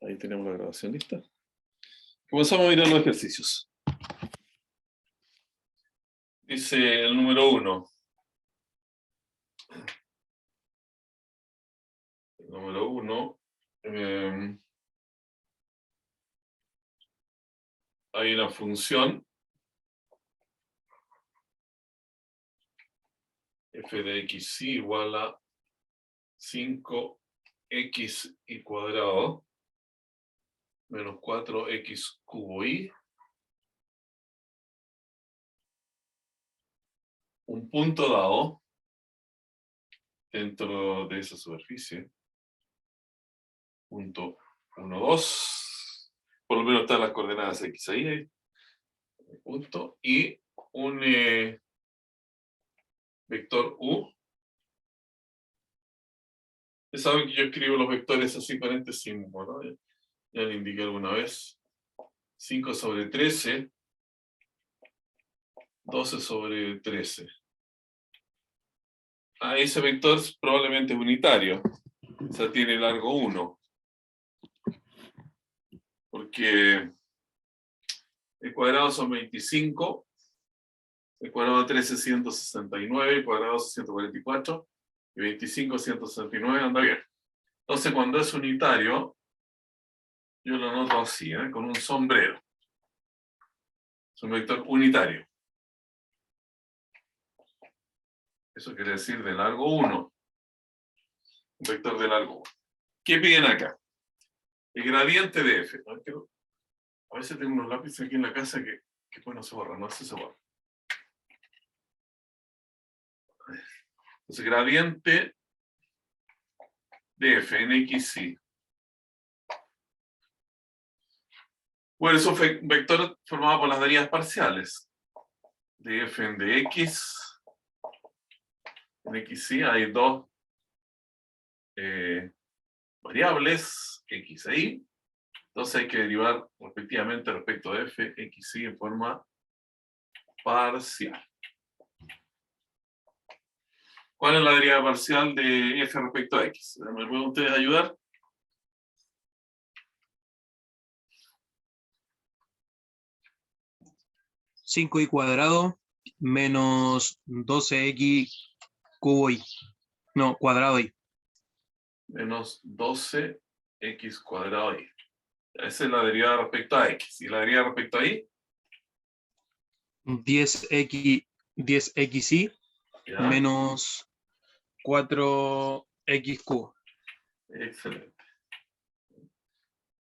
Ahí tenemos la grabación lista. Comenzamos a mirar los ejercicios. Dice el número 1. El número 1. Hay una función f de x igual a 5x y cuadrado menos 4x cubo y un punto dado dentro de esa superficie, punto 1, 2, por lo menos están las coordenadas x ahí, punto, y un vector u. Ya saben que yo escribo los vectores así con este símbolo, ¿no? Ya le indiqué alguna vez. 5 sobre 13, 12 sobre 13. Ese vector es probablemente unitario, o sea, tiene largo 1. Porque el cuadrado son 25, el cuadrado de 13 es 169, el cuadrado es 144, y 25 169 anda bien. Entonces, cuando es unitario, yo lo anoto así, con un sombrero. Es un vector unitario. Eso quiere decir de largo 1. Un vector de largo 1. ¿Qué piden acá? El gradiente de f. A veces tengo unos lápices aquí en la casa que pues no se borran, no se borran. Entonces, gradiente de f en x, y. Bueno, es un vector formado por las derivadas parciales. De f en dx. En x, y hay dos variables, x e y. Entonces hay que derivar respectivamente respecto de f, x, y en forma parcial. ¿Cuál es la derivada parcial de f respecto a x? ¿Me pueden ustedes ayudar? ¿5y cuadrado menos 12x cubo y? No, cuadrado y. Menos 12x cuadrado y. Esa es la derivada respecto a x. ¿Y la derivada respecto a y? 10xy ¿Ya? menos 4x cubo. Excelente.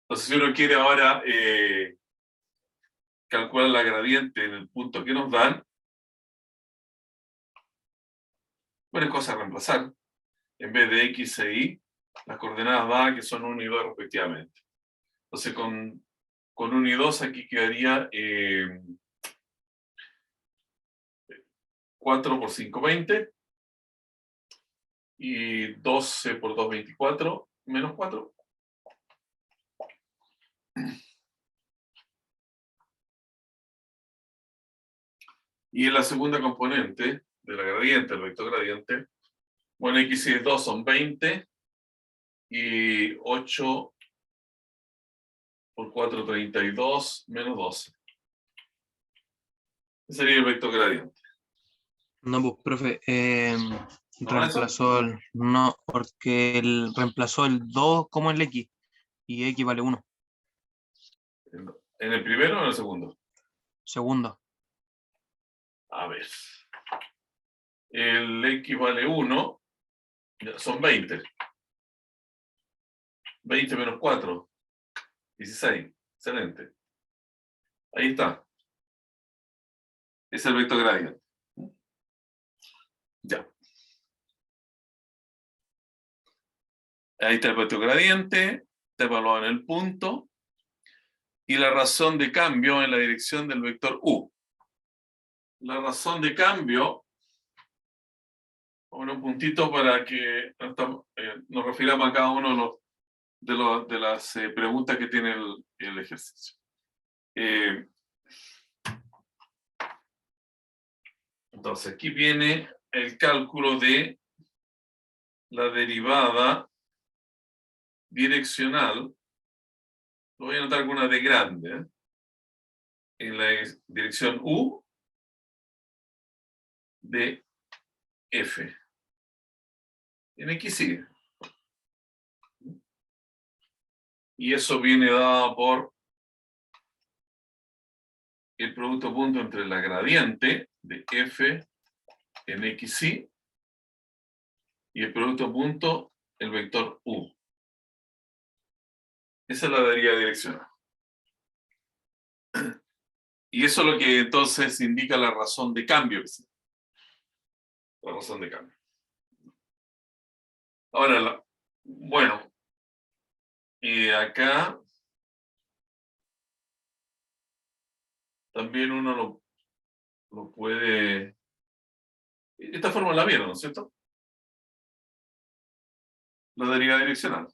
Entonces, si uno quiere ahora calcular la gradiente en el punto que nos dan, bueno, es cosa de reemplazar. En vez de x e y, las coordenadas dadas que son 1 y 2 respectivamente. Entonces, con 1 y 2 aquí quedaría 4 por 5, 20. Y 12 por 2, 24. Menos 4. Y en la segunda componente de la gradiente, el vector gradiente, bueno, x y 2 son 20. Y 8 por 4, 32, menos 12. Ese sería el vector gradiente. No, pues, profe, ¿No reemplazó el... No, porque reemplazó el 2 como el x, y x vale 1. ¿En el primero o en el segundo? Segundo. A ver. El x vale 1, son 20. 20 menos 4, 16. Excelente. Ahí está. Es el vector gradiente. Ya. Ahí está el vector gradiente, está evaluado en el punto, y la razón de cambio en la dirección del vector u. La razón de cambio, un puntito para que nos refiramos a cada uno de las preguntas que tiene el ejercicio. Entonces, aquí viene el cálculo de la derivada direccional lo voy a anotar con una D grande, ¿eh? En la dirección U de F. En X sigue. Y eso viene dado por el producto punto entre la gradiente de F en XY y el producto punto, el vector U. Esa es la derivada direccional. Y eso es lo que entonces indica la razón de cambio. La razón de cambio. Ahora, bueno, acá también uno lo puede... Esta fórmula la vieron, ¿no es cierto? La derivada direccional.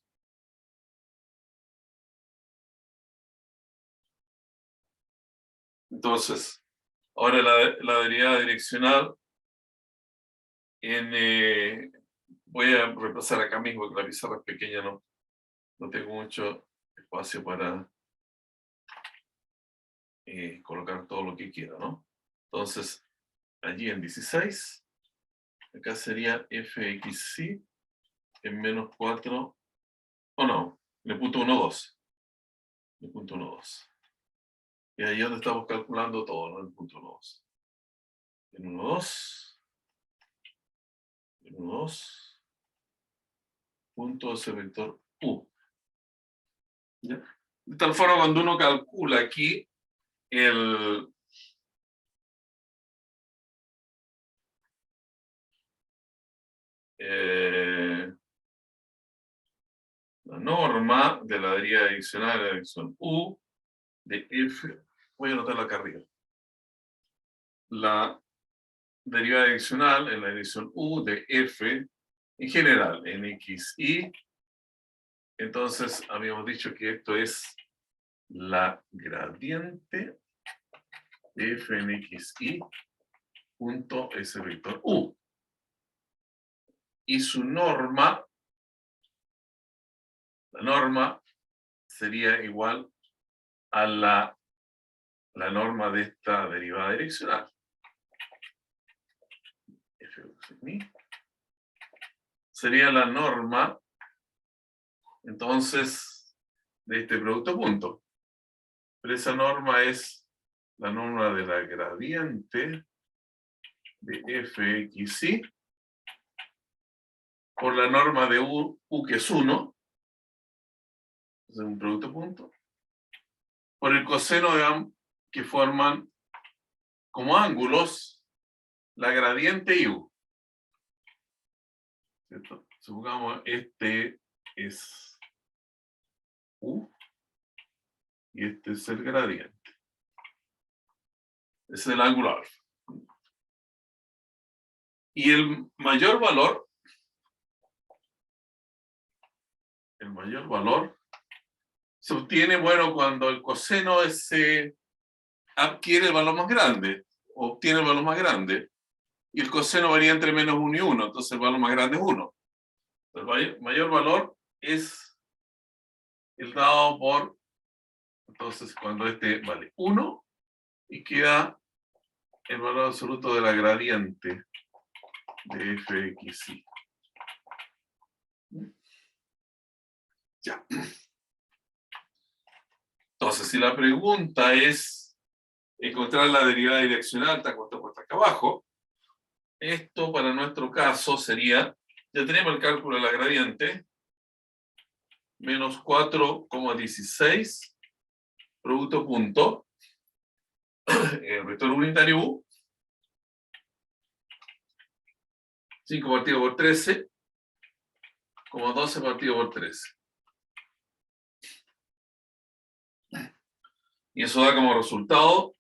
Entonces, ahora la derivada direccional voy a repasar acá mismo, que la pizarra es pequeña, no tengo mucho espacio para colocar todo lo que quiera, ¿no? Entonces, allí en 16, acá sería fxc en menos 4, o no, le punto 1, 2. Le punto 1, 2. Y ahí es donde estamos calculando todo, ¿no? El punto 1, 2. En 1, 2. En 1, 2. Punto ese vector U. ¿Ya? De tal forma, cuando uno calcula aquí la norma de la derivada adicional de la dirección U de F, voy a anotarla acá arriba. La derivada adicional en la dirección U de F en general en X, Y. Entonces habíamos dicho que esto es la gradiente de F en X, Y punto ese vector U. Y su norma, la norma sería igual a la norma de esta derivada direccional. Sería la norma, entonces, de este producto punto. Pero esa norma es la norma de la gradiente de fxy por la norma de U que es 1, es un producto punto, por el coseno de que forman como ángulos la gradiente y U. ¿Cierto? Supongamos este es U y este es el gradiente. Ese es el ángulo alfa. Y el mayor valor se obtiene, bueno, cuando el coseno adquiere el valor más grande, obtiene el valor más grande, y el coseno varía entre menos 1 y 1, entonces el valor más grande es 1. El mayor valor es el dado por, entonces cuando este vale 1, y queda el valor absoluto de la gradiente de fxy. Ya. Entonces, si la pregunta es encontrar la derivada direccional, tal como está puesta acá abajo, esto para nuestro caso sería, ya tenemos el cálculo de la gradiente, menos 4,16, producto punto, el vector unitario U, 5 partido por 13, como 12 partido por 13. Y eso da como resultado,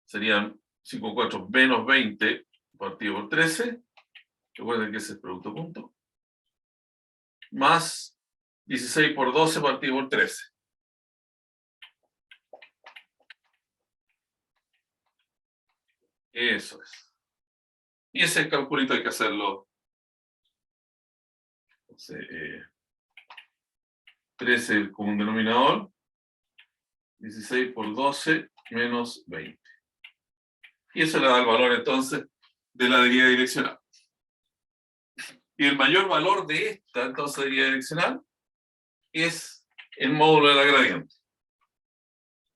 serían 5,4 menos 20 partido por 13, recuerden que ese es el producto punto, más 16 por 12 partido por 13. Eso es. Y ese calculito hay que hacerlo. Entonces, 13 el común denominador. 16 por 12 menos 20. Y eso le da el valor entonces de la deriva direccional. Y el mayor valor de esta entonces deriva direccional es el módulo de la gradiente.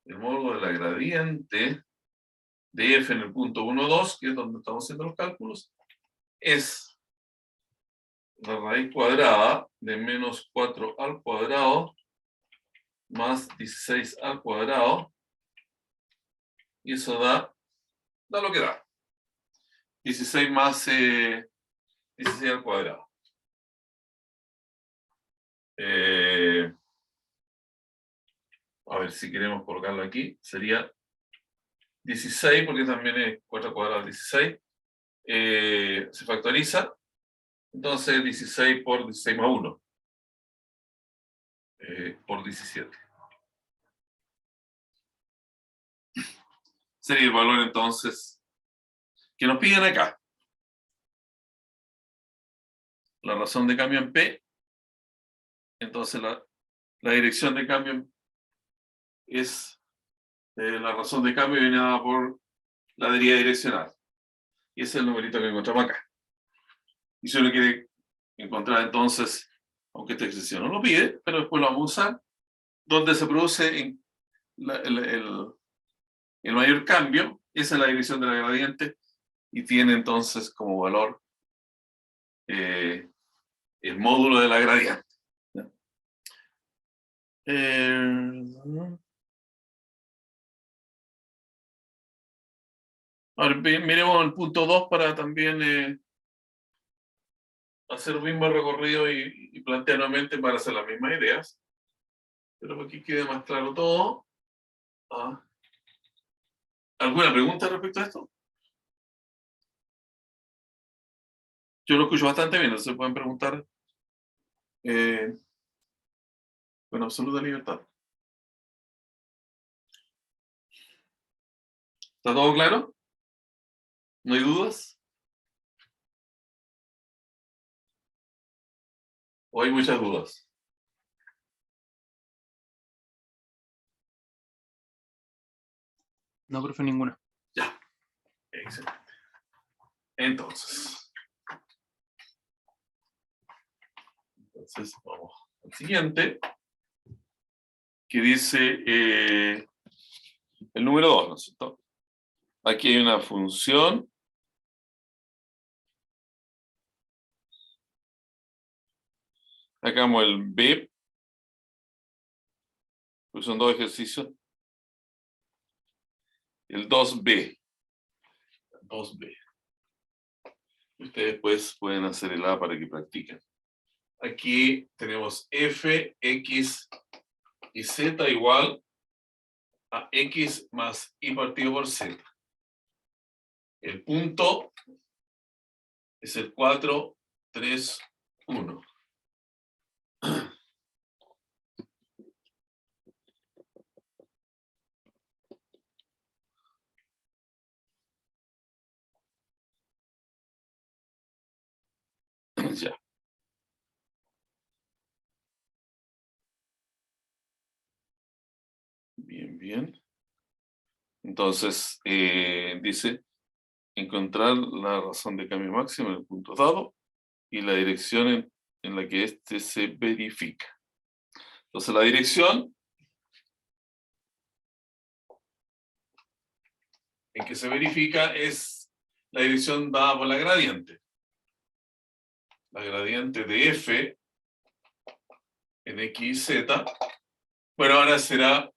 El módulo de la gradiente de f en el punto 1, 2, que es donde estamos haciendo los cálculos, es la raíz cuadrada de menos 4 al cuadrado más 16 al cuadrado, y eso da lo que da. 16 más 16 al cuadrado. A ver si queremos colocarlo aquí, sería 16, porque también es 4 cuadrado 16. Se factoriza, entonces 16 por 16 más 1, por 17. Sería el valor entonces que nos piden acá. La razón de cambio en P, entonces la dirección de cambio es, la razón de cambio viene dada por la deriva direccional. Y ese es el numerito que encontramos acá. Y si uno quiere encontrar entonces, aunque esta ejercicio no lo pide, pero después lo vamos a usar, donde se produce el mayor cambio, esa es la dirección de la gradiente, y tiene entonces como valor el módulo de la gradiente. Ahora, miremos el punto 2 para también hacer el mismo recorrido y plantear nuevamente para hacer las mismas ideas. Pero para que quede más claro todo. ¿Alguna pregunta respecto a esto? Yo lo escucho bastante bien, se pueden preguntar con absoluta libertad. ¿Está todo claro? ¿No hay dudas? ¿O hay muchas dudas? No, profe, ninguna. Ya. Excelente. Entonces vamos al siguiente, que dice el número 2, ¿no es cierto? Aquí hay una función hagamos el B, pues son dos ejercicios. El 2B. 2B. Ustedes pues pueden hacer el A para que practiquen. Aquí tenemos f, x y z igual a x más y partido por z. El punto es el 4, 3, 1. Ya. Bien, bien. Entonces, dice, encontrar la razón de cambio máximo en el punto dado y la dirección en la que éste se verifica. Entonces, la dirección en que se verifica es la dirección dada por la gradiente. La gradiente de f en x y z. Bueno, ahora será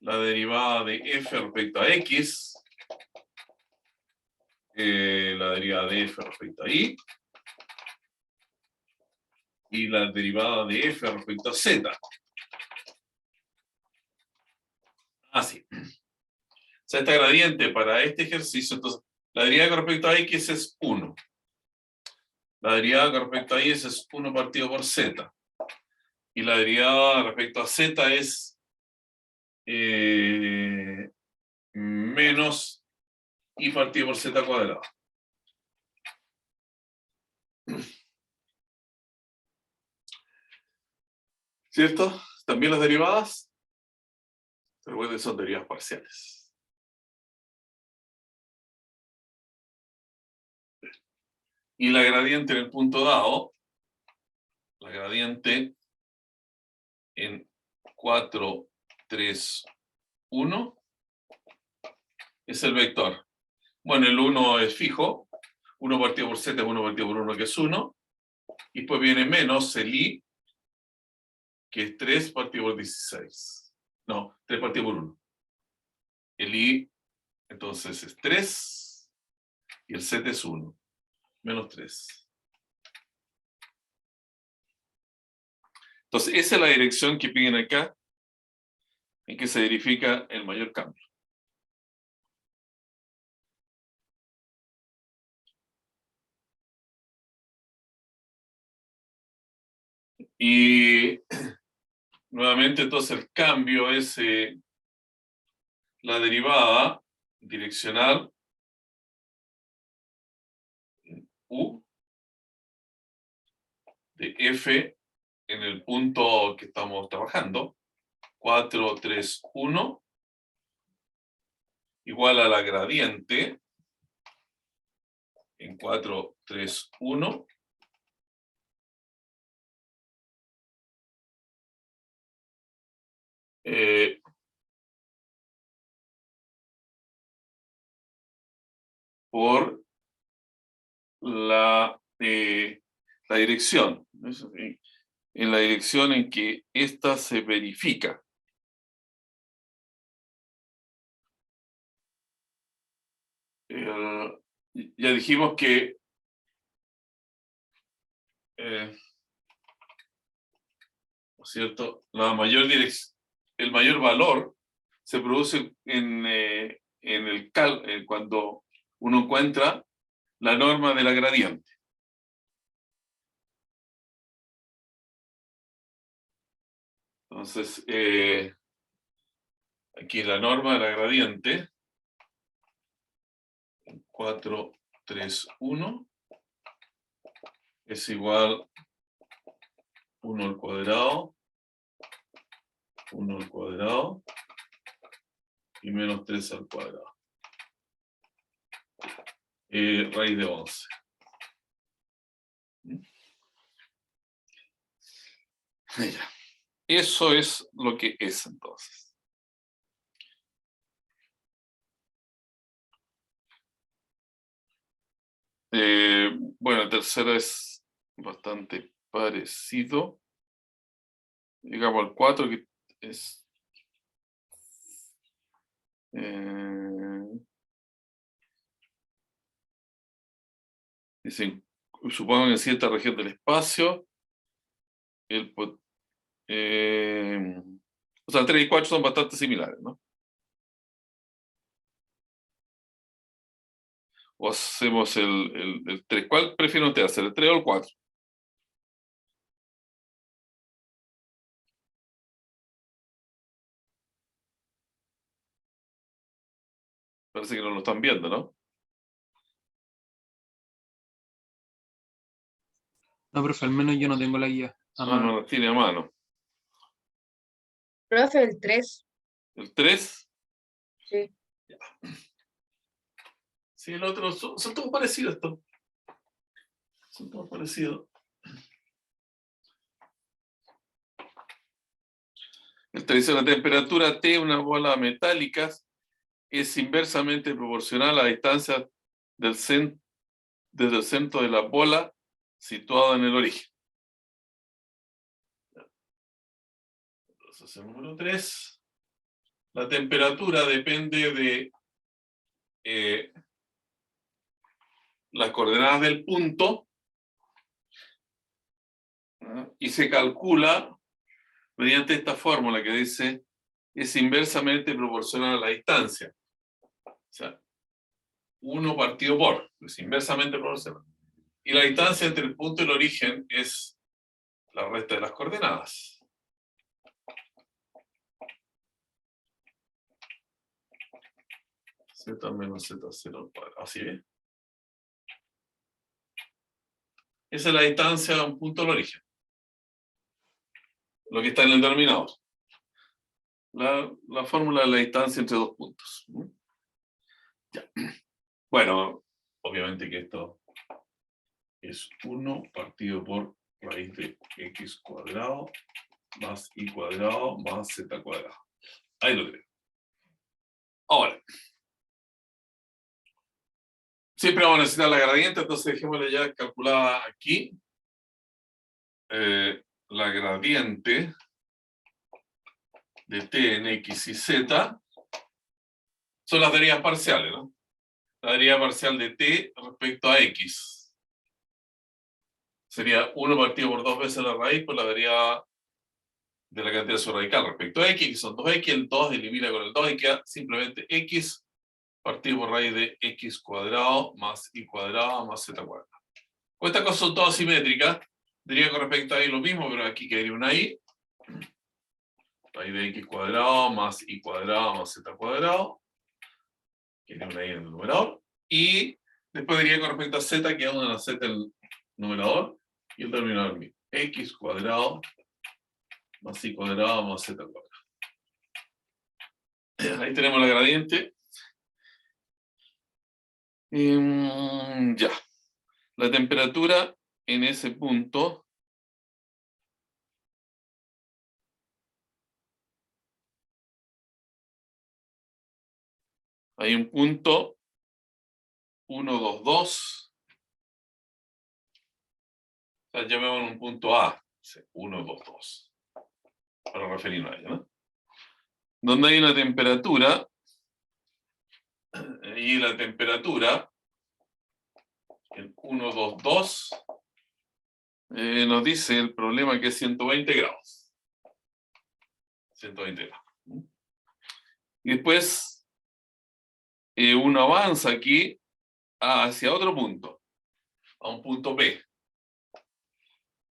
la derivada de f respecto a x, la derivada de f respecto a y la derivada de f respecto a z. Así. O sea, esta gradiente para este ejercicio, entonces, la derivada con respecto a x es 1. La derivada con respecto a y es 1 partido por z. Y la derivada respecto a z es menos y partido por z cuadrado. ¿Cierto? También las derivadas, recuerden, son derivadas parciales. Y la gradiente en el punto dado, la gradiente en 4, 3, 1, es el vector. Bueno, el 1 es fijo, 1 partido por z es 1 partido por 1, que es 1, y después viene menos el i, que es 3 partido por 16. No, 3 partido por 1. El i, entonces, es 3, y el z es 1, menos 3. Entonces, esa es la dirección que piden acá, en que se verifica el mayor cambio. Y nuevamente, entonces, el cambio es la derivada direccional u de f en el punto que estamos trabajando, 4, 3, 1, igual a la gradiente en 4, 3, 1, por la dirección, en la dirección en que esta se verifica. Ya dijimos que ¿no es cierto? El mayor valor se produce cuando uno encuentra la norma de la gradiente. Entonces, aquí la norma de la gradiente, 4, 3, 1, es igual 1 al cuadrado, 1 al cuadrado, y menos 3 al cuadrado. Raíz de 11. Ya. Eso es lo que es entonces. Bueno, el tercero es bastante parecido. Digamos el 4, que es... dicen, supongo que en cierta región del espacio, o sea, el 3 y 4 son bastante similares, ¿no? O hacemos el 3. ¿Cuál prefiere usted hacer, el 3 o el 4? Parece que no lo están viendo, ¿no? No, profe, al menos yo no tengo la guía a No, mano. no la tiene a mano. Profe, el 3. ¿El 3? Sí. Sí, el otro, son todos parecidos estos. Son todos parecidos. El 3 dice, la temperatura T, una bola metálica, es inversamente proporcional a la distancia desde el centro de la bola situada en el origen. Entonces, el número 3, la temperatura depende de las coordenadas del punto, y se calcula mediante esta fórmula que dice es inversamente proporcional a la distancia. O sea, 1 partido por, es inversamente proporcional. Y la distancia entre el punto y el origen es la resta de las coordenadas. Z menos Z0 al cuadrado. ¿Así ve? Esa es la distancia de un punto al origen. lo que está en el denominador. La fórmula de la distancia entre dos puntos. Ya. Bueno, obviamente que esto es 1 partido por raíz de x cuadrado más y cuadrado más z cuadrado. Ahí lo tenemos. Ahora, siempre vamos a necesitar la gradiente, entonces dejémosle ya calculada aquí. La gradiente de t en x y z son las derivas parciales, ¿no? La deriva parcial de t respecto a x sería 1 partido por 2 veces la raíz por la deriva de la cantidad de su radical respecto a x, que son 2x, el 2 elimina con el 2 y queda simplemente x partido por raíz de x cuadrado más y cuadrado más z cuadrado. Pues estas cosas son todas simétricas, diría con respecto a y lo mismo, pero aquí quedaría una y. Raíz de x cuadrado más y cuadrado más z cuadrado. Quedaría una y en el numerador. Y después diría con respecto a z, queda una z en el numerador y el denominador mismo. X cuadrado más y cuadrado más z cuadrado. Ahí tenemos la gradiente. Ya. La temperatura en ese punto hay un punto 1, 2, 2. O sea, llamémoslo un punto A. 1, 2, 2. Para referirnos a ella, ¿no? Donde hay una temperatura, y la temperatura, en 1, 2, 2, nos dice el problema que es 120 grados. 120 grados. Y después, uno avanza aquí hacia otro punto, a un punto B.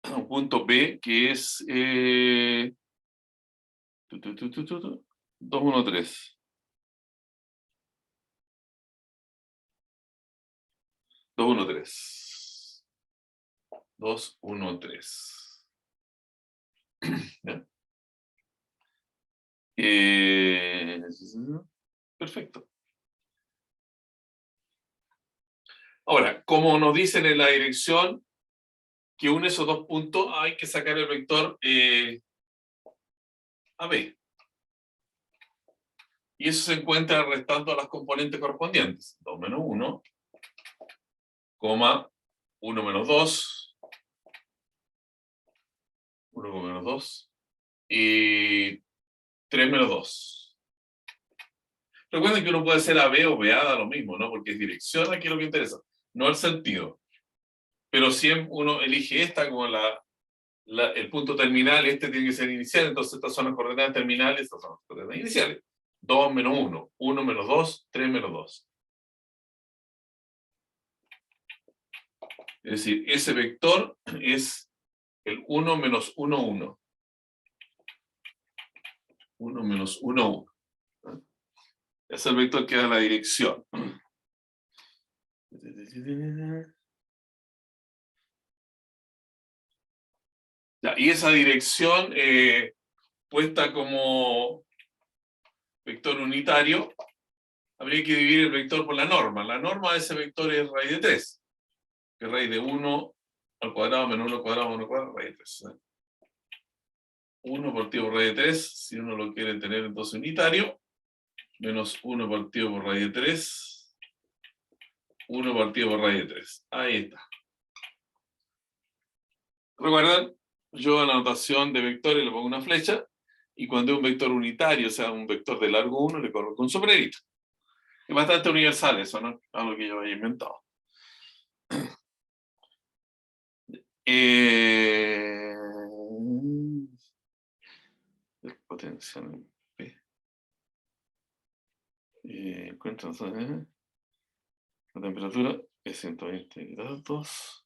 A un punto B que es 213. 213. 213. ¿Ya? Perfecto. Ahora, como nos dicen en la dirección que une esos dos puntos, hay que sacar el vector AB. Y eso se encuentra restando a las componentes correspondientes. 2 menos 1, 1 menos 2, 1 menos 2, y 3 menos 2. Recuerden que uno puede ser AB o BA, da lo mismo, ¿no? Porque es dirección aquí lo que interesa, no el sentido. Pero si uno elige esta como el punto terminal, este tiene que ser inicial, entonces estas son las coordenadas terminales, estas son las coordenadas iniciales. 2 menos 1, 1 menos 2, 3 menos 2. Es decir, ese vector es el 1 menos 1, 1. 1 menos 1, 1. Es el vector que da la dirección. Ya, y esa dirección puesta como vector unitario, habría que dividir el vector por la norma. La norma de ese vector es raíz de 3, que es raíz de 1 al cuadrado menos 1 al cuadrado menos 1 al cuadrado, raíz de 3. 1 partido por raíz de 3, si uno lo quiere tener entonces unitario, menos 1 partido por raíz de 3, 1 partido por raíz de 3. Ahí está. ¿Recuerdan? Yo a la notación de vectores le pongo una flecha, y cuando es un vector unitario, o sea, un vector de largo 1, le coloco un sombrerito. Es bastante universal eso, ¿no? Algo que yo haya inventado. El potencial en P. Encuentro entonces la temperatura es 120 grados.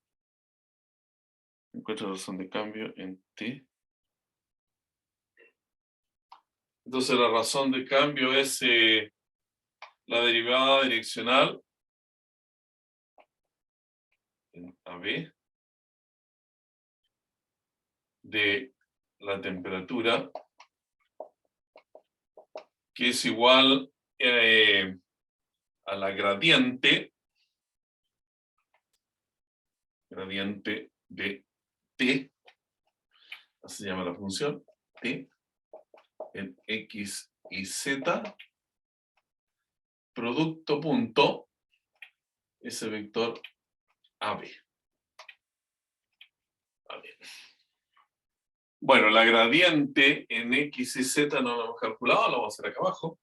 Encuentro la razón de cambio en T. Entonces la razón de cambio es la derivada direccional en AB de la temperatura, que es igual a la gradiente de T, así se llama la función, T, en X y Z, producto punto, ese vector AB. Bueno, la gradiente en X y Z no la hemos calculado, la vamos a hacer acá abajo.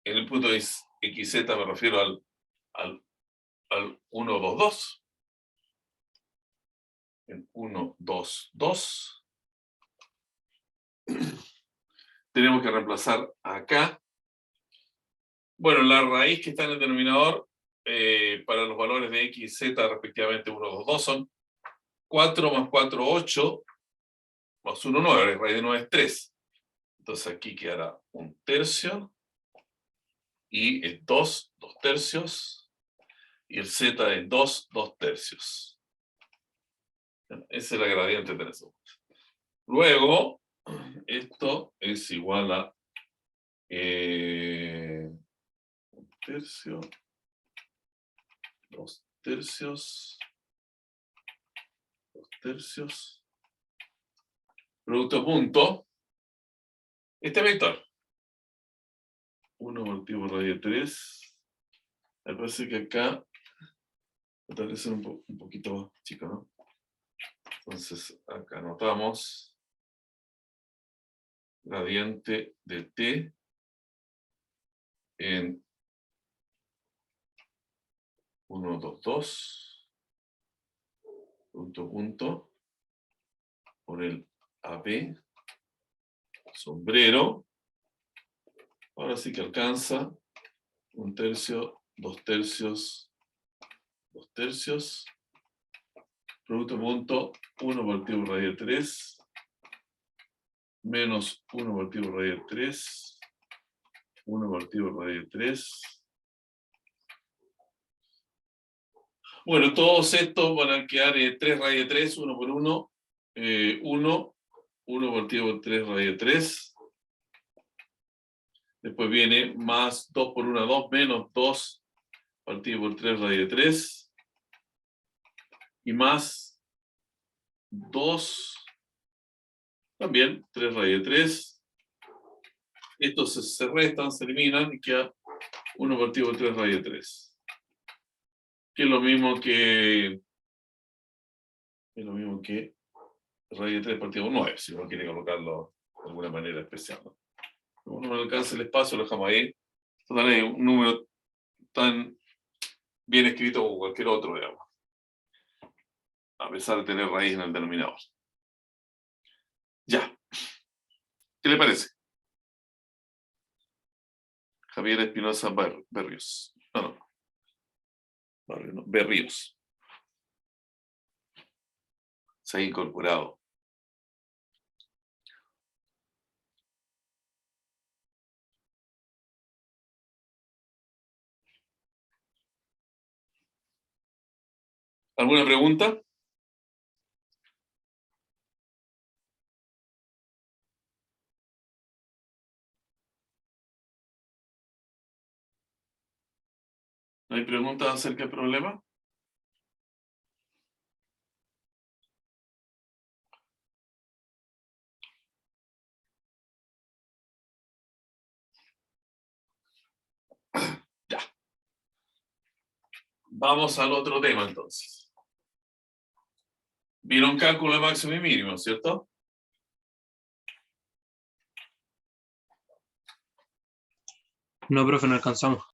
En el punto X, Z me refiero al 1, 2, 2. En 1, 2, 2. Tenemos que reemplazar acá. Bueno, la raíz que está en el denominador para los valores de X y Z, respectivamente 1, 2, 2, son 4 más 4, 8, más 1, 9. La raíz de 9 es 3. Entonces aquí quedará 1/3. Y el 2, 2/3. Y el Z es 2, 2/3. Esa es la gradiente de tres. Luego, esto es igual a 1/3, 2/3, 2/3, producto punto, este vector. 1 multiplico por radio de 3. Me parece que acá tal vez es un poquito más chico, ¿no? Entonces, acá anotamos gradiente de T en 1, 2, 2, punto, por el AB, sombrero. Ahora sí que alcanza 1/3, 2/3, 2/3, producto punto, 1 partido por radio de 3, menos 1 partido por radio de 3, 1 partido por radio de 3. Bueno, todos estos van a quedar 3 radio de 3, 1 por 1, 1 partido por 3 radio de 3. Después viene más 2 por 1, 2, menos 2 partido por 3 radio de 3. Y más 2, también 3 radio de 3. Estos se restan, se eliminan y queda 1 partido por 3 radio de 3. Que es lo mismo que radio de 3 partido por 9, si uno quiere colocarlo de alguna manera especial, ¿no? Uno no alcanza el espacio, lo dejamos ahí. Total, es un número tan bien escrito como cualquier otro, digamos, a pesar de tener raíz en el denominador. Ya. ¿Qué le parece? Javier Espinosa Berríos. Berríos. Se ha incorporado. ¿Alguna pregunta? ¿No hay preguntas acerca del problema? Ya. Vamos al otro tema entonces. Vieron cálculo de máximo y mínimo, ¿cierto? No, profe, no alcanzamos.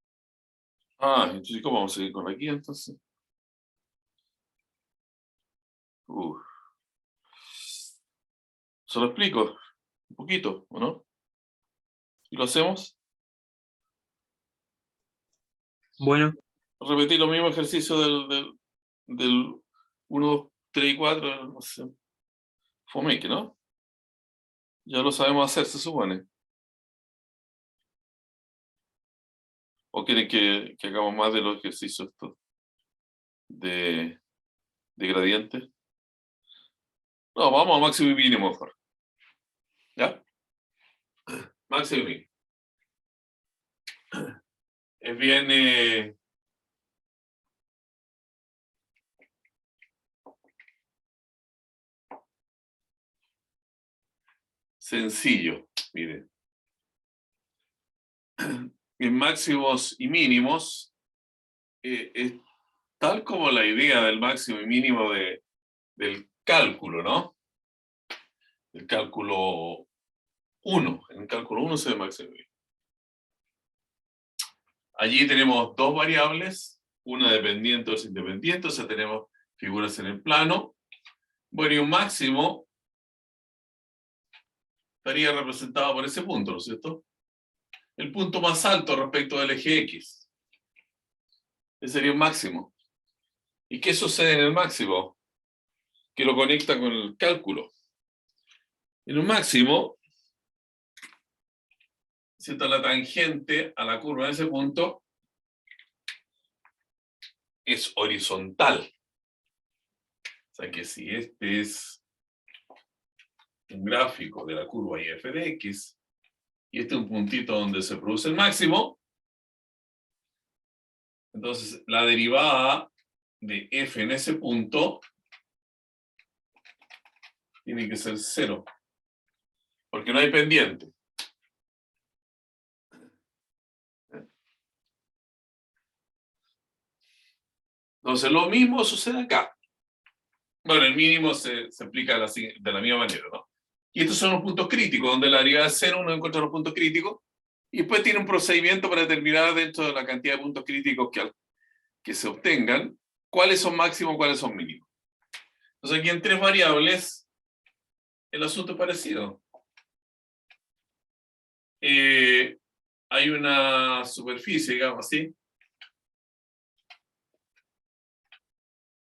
Entonces, ¿cómo vamos a seguir con aquí entonces? Se lo explico un poquito, ¿o no? ¿Y lo hacemos? Bueno, Repetir los mismos ejercicios del 1, 2, 3 y 4, no sé. Fomeque, ¿no? Ya lo sabemos hacer, se supone. ¿O quieren que hagamos más de los ejercicios estos de gradiente? No, vamos a máximo y mínimo mejor. ¿Ya? Máximo y mínimo. Es bien sencillo, miren. En máximos y mínimos, es tal como la idea del máximo y mínimo del cálculo, ¿no? El cálculo 1. En el cálculo 1 se ve máximo y mínimo. Allí tenemos dos variables, una dependiente o independiente, o sea, tenemos figuras en el plano. Bueno, y un máximo estaría representado por ese punto, ¿no es cierto? El punto más alto respecto del eje X. Ese sería un máximo. ¿Y qué sucede en el máximo? Que lo conecta con el cálculo. En un máximo, ¿cierto? La tangente a la curva en ese punto es horizontal. O sea que si este es un gráfico de la curva f de x, y este es un puntito donde se produce el máximo, entonces la derivada de f en ese punto tiene que ser 0, porque no hay pendiente. Entonces lo mismo sucede acá. Bueno, el mínimo se aplica de la misma manera, ¿no? Y estos son los puntos críticos, donde la derivada es 0, uno encuentra los puntos críticos, y después tiene un procedimiento para determinar dentro de la cantidad de puntos críticos que se obtengan, cuáles son máximos, cuáles son mínimos. Entonces aquí en tres variables, el asunto es parecido. Hay una superficie, digamos así,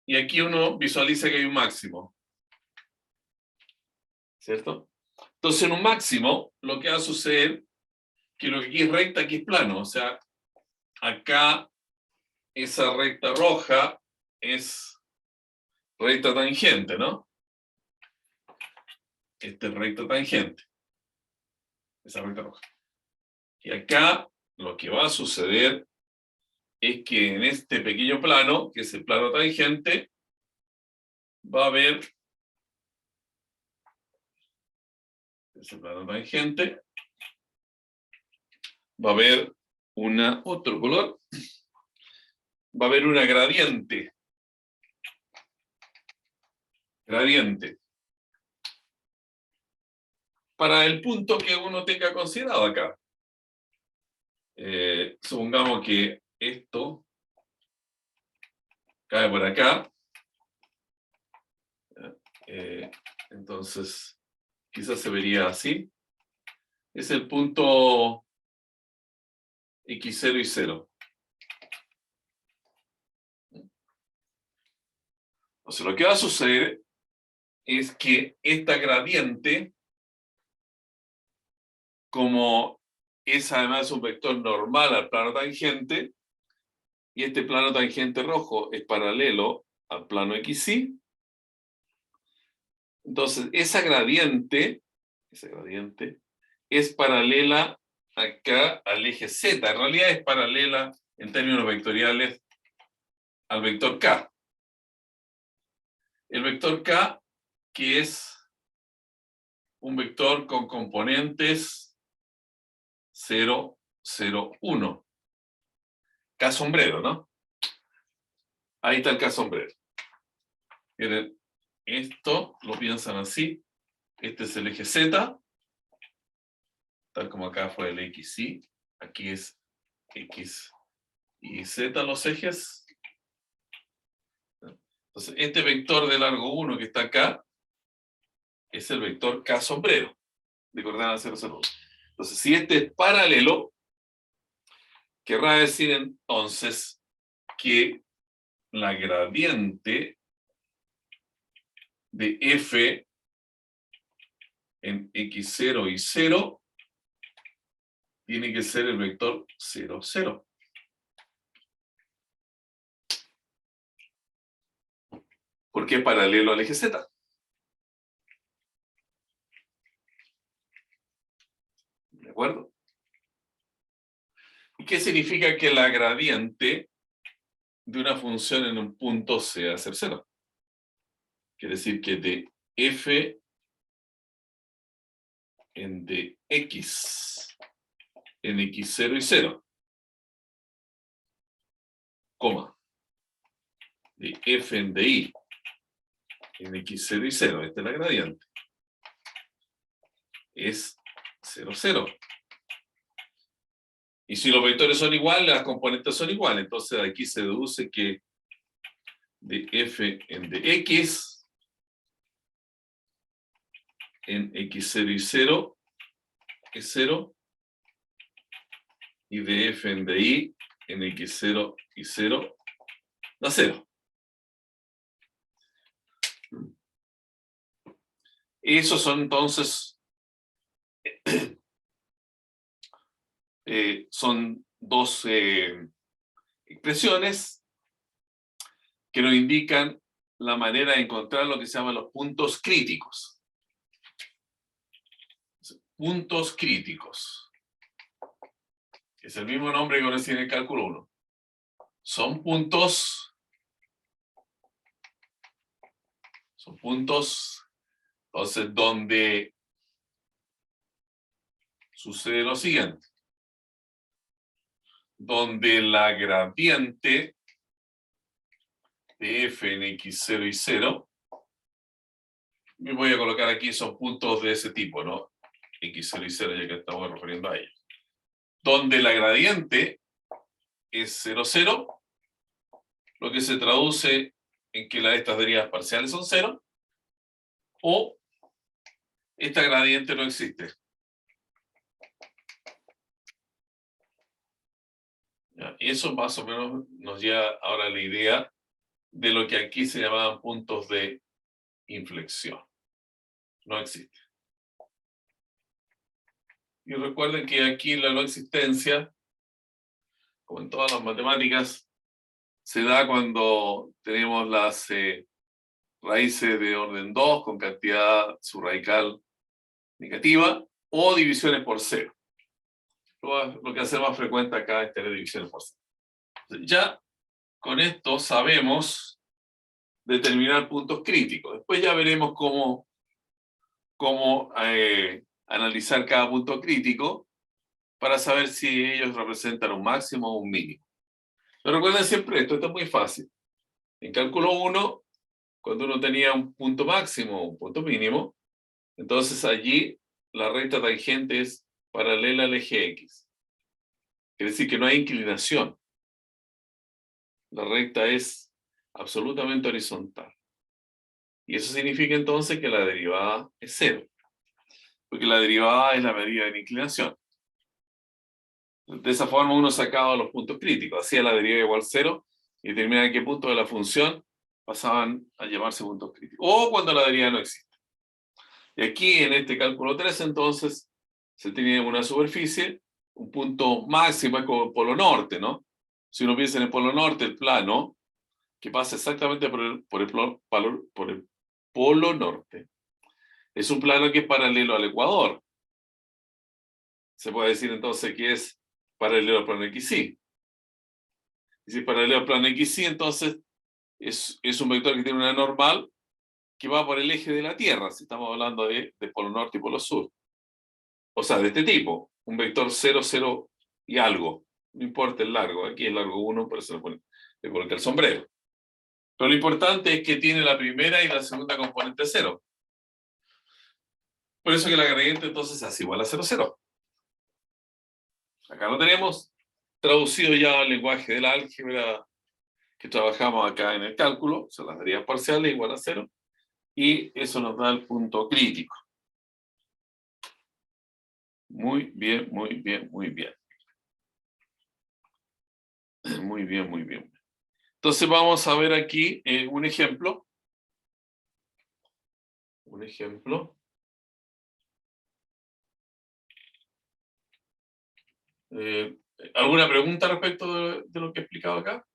y aquí uno visualiza que hay un máximo. ¿Cierto? Entonces en un máximo, lo que va a suceder, que lo que aquí es recta, aquí es plano. O sea, acá esa recta roja es recta tangente, ¿no? Esta es recta tangente. Esa recta roja. Y acá lo que va a suceder es que en este pequeño plano, que es el plano tangente, va a haber ese plano tangente, va a haber otro color, va a haber una gradiente. Gradiente. Para el punto que uno tenga considerado acá. Supongamos que esto cae por acá. Entonces, quizás se vería así. Es el punto x0 y 0. Entonces, lo que va a suceder es que esta gradiente, como es además un vector normal al plano tangente, y este plano tangente rojo es paralelo al plano XY, entonces esa gradiente es paralela acá al eje Z. En realidad es paralela en términos vectoriales al vector K. El vector K, que es un vector con componentes 0, 0, 1. K sombrero, ¿no? Ahí está el K sombrero. Miren, esto lo piensan así. Este es el eje Z, tal como acá fue el XY. Aquí es X y Z los ejes. Entonces, este vector de largo 1 que está acá es el vector K sombrero de coordenada 0, 0, 1. Entonces, si este es paralelo, querrá decir entonces que la gradiente de f en x0 y 0 tiene que ser el vector 0, 0. Porque es paralelo al eje Z. acuerdo? ¿Y qué significa que la gradiente de una función en un punto sea ser cero? Quiere decir que de f en dx en x0 y 0, coma, de f en di en x0 y 0, esta es la gradiente, es 0, 0. Y si los vectores son iguales, las componentes son iguales, entonces aquí se deduce que de f en dx en x0 y 0 es 0, y de f en di en x0 y 0 da 0. Esos son entonces, son dos expresiones que nos indican la manera de encontrar lo que se llaman los puntos críticos. Puntos críticos. Es el mismo nombre que conocí en el cálculo 1. Son puntos, entonces, donde sucede lo siguiente. Donde la gradiente de f en x0 y 0, me voy a colocar aquí, son puntos de ese tipo, ¿no? x0 y 0, ya que estamos refiriendo a ellos. Donde la gradiente es 0, 0, lo que se traduce en que estas derivas parciales son 0, o esta gradiente no existe. ¿Ya? Eso más o menos nos lleva ahora a la idea de lo que aquí se llamaban puntos de inflexión. No existe. Y recuerden que aquí la no existencia, como en todas las matemáticas, se da cuando tenemos las raíces de orden 2 con cantidad subradical negativa o divisiones por 0. Lo que hace más frecuente acá es tener divisiones por 0. Ya con esto sabemos determinar puntos críticos. Después ya veremos cómo analizar cada punto crítico para saber si ellos representan un máximo o un mínimo. Pero recuerden siempre esto es muy fácil. En cálculo 1, cuando uno tenía un punto máximo o un punto mínimo, entonces allí la recta tangente es paralela al eje X. Quiere decir que no hay inclinación. La recta es absolutamente horizontal. Y eso significa entonces que la derivada es 0. Porque la derivada es la medida de la inclinación. De esa forma uno sacaba los puntos críticos. Hacía la derivada igual 0 y determinaba en qué punto de la función pasaban a llamarse puntos críticos. O cuando la derivada no existe. Y aquí en este cálculo 3 entonces se tenía una superficie, un punto máximo, es como el polo norte, ¿no? Si uno piensa en el polo norte, el plano, que pasa exactamente por el polo norte. Es un plano que es paralelo al ecuador. Se puede decir entonces que es paralelo al plano XY. Y si es paralelo al plano XY, entonces es un vector que tiene una normal que va por el eje de la Tierra, si estamos hablando de polo norte y polo sur. O sea, de este tipo, un vector 0, 0 y algo. No importa el largo, aquí es largo 1, por eso le coloqué el sombrero. Pero lo importante es que tiene la primera y la segunda componente 0. Por eso que la gradiente entonces es igual a 0, 0. Acá lo tenemos traducido ya al lenguaje de la álgebra que trabajamos acá en el cálculo, son las derivas parciales igual a 0, y eso nos da el punto crítico. Muy bien, muy bien, muy bien. Muy bien, muy bien. Entonces vamos a ver aquí un ejemplo. Un ejemplo. ¿Alguna pregunta respecto de lo que he explicado acá?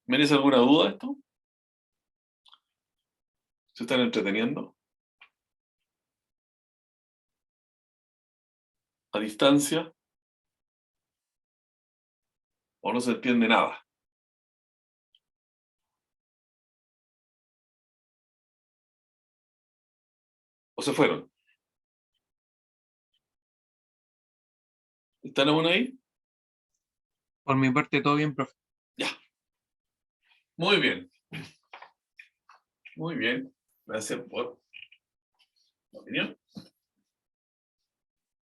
¿Merece alguna duda esto? ¿Se están entreteniendo? ¿A distancia? ¿O no se entiende nada? ¿O se fueron? ¿Están aún ahí? Por mi parte, todo bien, profe. Ya. Muy bien. Muy bien. Gracias por la opinión.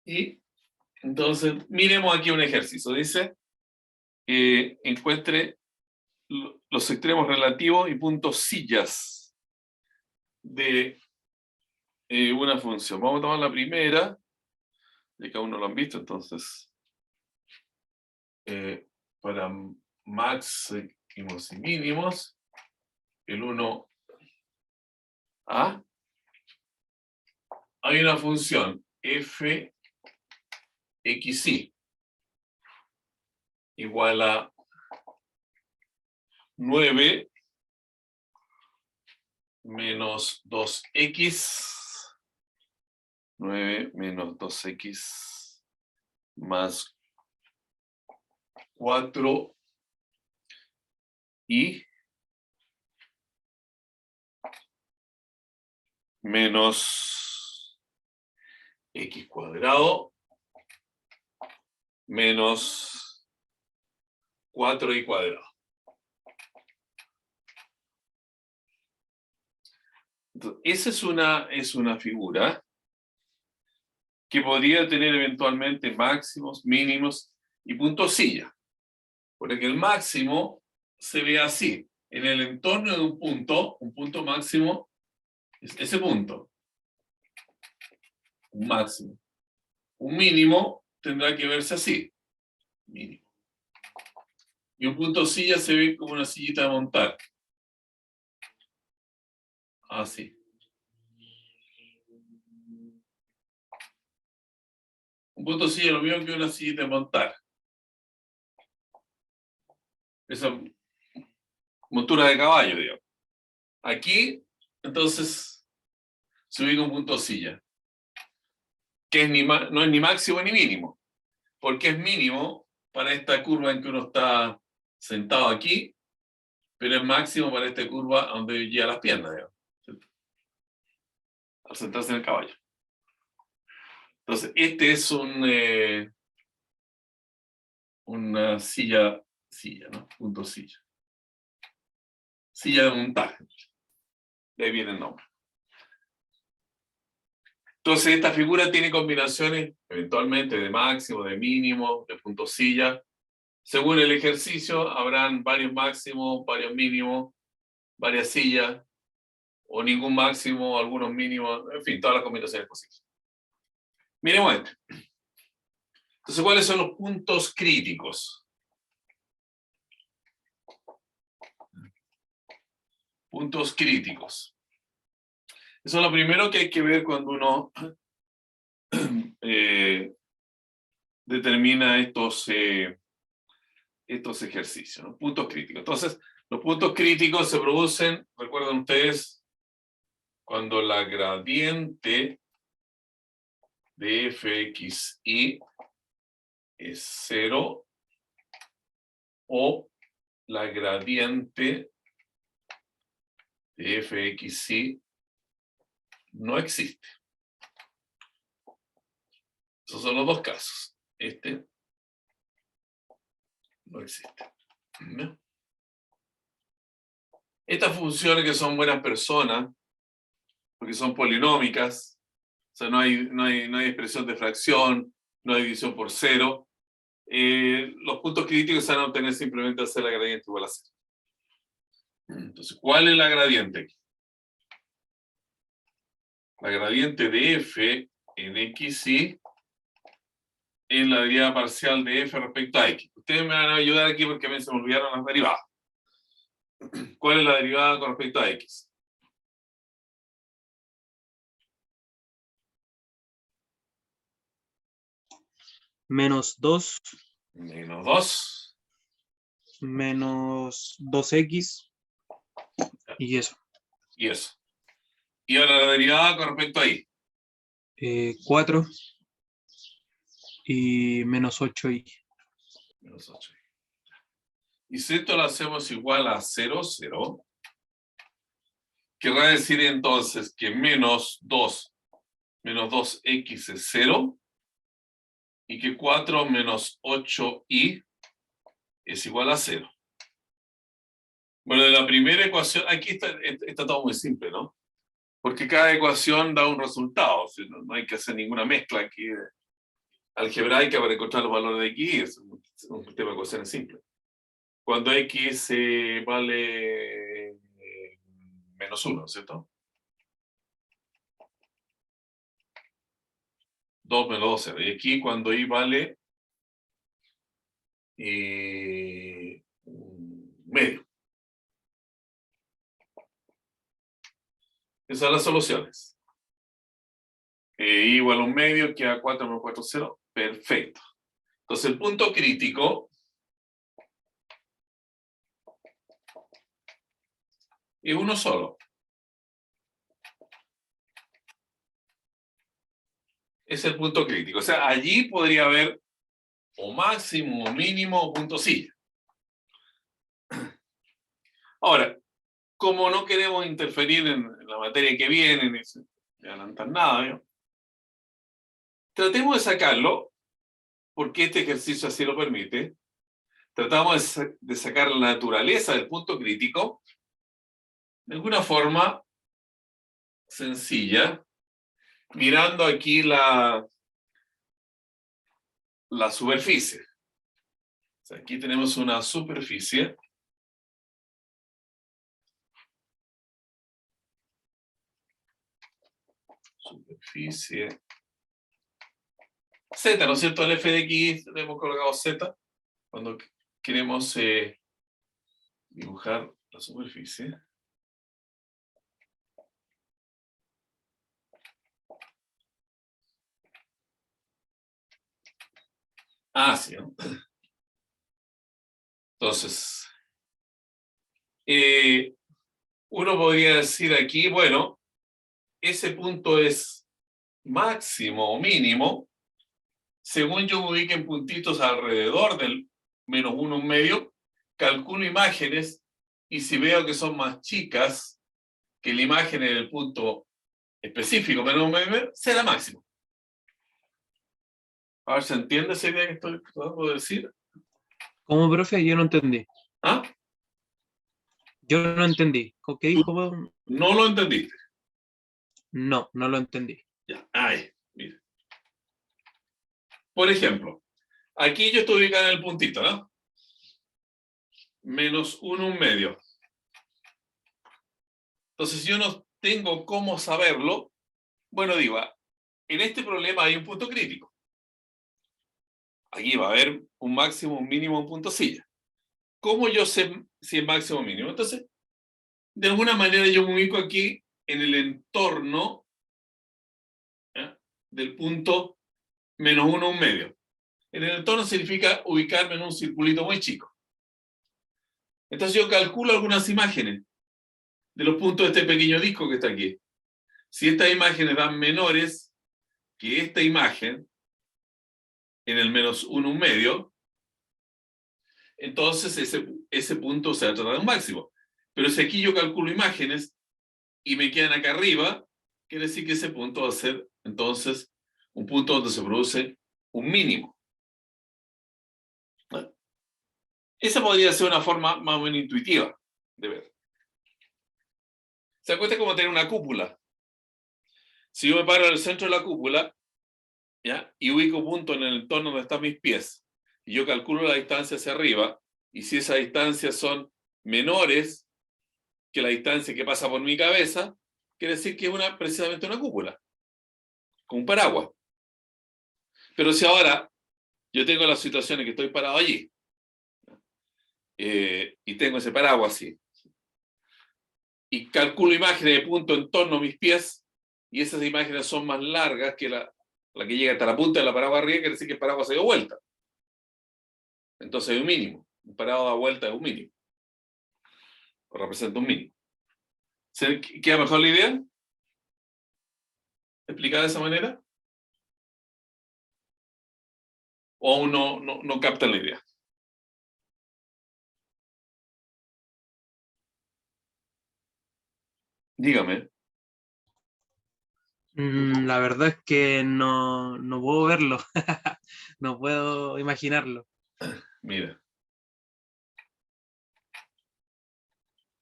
Y entonces, miremos aquí un ejercicio. Dice, encuentre los extremos relativos y puntos sillas de una función. Vamos a tomar la primera, ya que aún no lo han visto, entonces, para máximos y mínimos, el 1A, hay una función f xy igual a 9 menos 2x, 9 menos 2x más 4 y menos x cuadrado menos 4y cuadrado. Entonces, esa es una figura que podría tener eventualmente máximos, mínimos y puntos silla. Porque el máximo se ve así. En el entorno de un punto máximo es ese punto. Un máximo. Un mínimo tendrá que verse así. Mínimo. Y un punto silla se ve como una sillita de montar. Así. Un punto silla es lo mismo que una sillita de montar. Esa montura de caballo, digamos. Aquí, entonces, se ubica un punto silla. Que es no es ni máximo ni mínimo. Porque es mínimo para esta curva en que uno está sentado aquí, pero es máximo para esta curva donde llega las piernas, digamos, al sentarse en el caballo. Entonces, este es una silla, ¿no? Punto silla. Silla de montaje. De ahí viene el nombre. Entonces, esta figura tiene combinaciones, eventualmente, de máximo, de mínimo, de punto silla. Según el ejercicio, habrán varios máximos, varios mínimos, varias sillas, o ningún máximo, algunos mínimos, en fin, todas las combinaciones posibles. Miremos esto. Entonces, ¿cuáles son los puntos críticos? Puntos críticos. Eso es lo primero que hay que ver cuando uno determina estos ejercicios, ¿no? Puntos críticos. Entonces, los puntos críticos se producen, recuerden ustedes, cuando la gradiente de fxy es 0 o la gradiente de fxy no existe. Esos son los dos casos. Este no existe. ¿No? Estas funciones que son buenas personas, porque son polinómicas, o sea, no hay expresión de fracción, no hay división por cero, los puntos críticos se van a obtener simplemente al hacer la gradiente igual a 0. Entonces, ¿cuál es la gradiente aquí? La gradiente de f en xy es la derivada parcial de f respecto a x. Ustedes me van a ayudar aquí porque a mí se me olvidaron las derivadas. ¿Cuál es la derivada con respecto a x? Menos 2 Menos 2. menos 2x y eso. Y eso. Y ahora la derivada con respecto a I. 4 y menos 8i. Menos 8. Y si esto lo hacemos igual a 0, 0, querrá decir entonces que menos 2x es 0 y que 4 menos 8i es igual a 0. Bueno, de la primera ecuación, aquí está todo muy simple, ¿no? Porque cada ecuación da un resultado, o sea, no hay que hacer ninguna mezcla aquí algebraica para encontrar los valores de x, es un sistema de ecuaciones simple. Cuando x vale menos 1, ¿cierto? 2 menos 2, 0. Y aquí cuando y vale medio. Esas son las soluciones. Y igual a un medio, queda 4 menos 4, 0. Perfecto. Entonces el punto crítico es uno solo. Es el punto crítico. O sea, allí podría haber o máximo, o mínimo, o punto silla. Ahora, como no queremos interferir en la materia que viene, ni adelantar nada, ¿no? Tratemos de sacarlo, porque este ejercicio así lo permite. Tratamos de sacar la naturaleza del punto crítico de alguna forma sencilla, mirando aquí la superficie. O sea, aquí tenemos una superficie. Superficie Z, ¿no es cierto? El f de x le hemos colocado Z cuando queremos dibujar la superficie. Ah, sí, ¿no? Entonces, uno podría decir aquí, bueno, ese punto es máximo o mínimo, según yo me ubique en puntitos alrededor del menos 1, un medio, calculo imágenes y si veo que son más chicas que la imagen en el punto específico, menos un medio, será máximo. A ver, ¿se entiende esa idea que estoy tratando de decir? ¿Cómo, profe? Yo no entendí. ¿Ah? Yo no entendí. ¿Qué dijo? No lo entendiste. No, no lo entendí. Ya, ahí, mira. Por ejemplo, aquí yo estoy ubicado en el puntito, ¿no? Menos 1, un medio. Entonces, si yo no tengo cómo saberlo, bueno, digo, en este problema hay un punto crítico. Aquí va a haber un máximo, un mínimo, un punto silla. ¿Cómo yo sé si es máximo o mínimo? Entonces, de alguna manera yo me ubico aquí en el entorno, ¿eh?, del punto menos 1, un medio. En el entorno significa ubicarme en un circulito muy chico. Entonces yo calculo algunas imágenes de los puntos de este pequeño disco que está aquí. Si estas imágenes dan menores que esta imagen en el menos 1, un medio, entonces ese punto se va a tratar de un máximo. Pero si aquí yo calculo imágenes y me quedan acá arriba, quiere decir que ese punto va a ser entonces un punto donde se produce un mínimo. ¿Vale? Esa podría ser una forma más o menos intuitiva de ver. ¿Se acuerda como tener una cúpula? Si yo me paro en el centro de la cúpula, ¿ya?, y ubico punto en el entorno donde están mis pies, y yo calculo la distancia hacia arriba, y si esas distancias son menores que la distancia que pasa por mi cabeza, quiere decir que es precisamente una cúpula, con un paraguas. Pero si ahora yo tengo la situación en que estoy parado allí, y tengo ese paraguas así, y calculo imágenes de punto en torno a mis pies, y esas imágenes son más largas que la que llega hasta la punta de la paraguas arriba, quiere decir que el paraguas se dio vuelta. Entonces es un mínimo. Un paraguas da vuelta es un mínimo. O representa un mínimo. ¿Queda mejor la idea? explicada de esa manera? ¿O aún no captan la idea? Dígame. La verdad es que no puedo verlo. No puedo imaginarlo. Mira.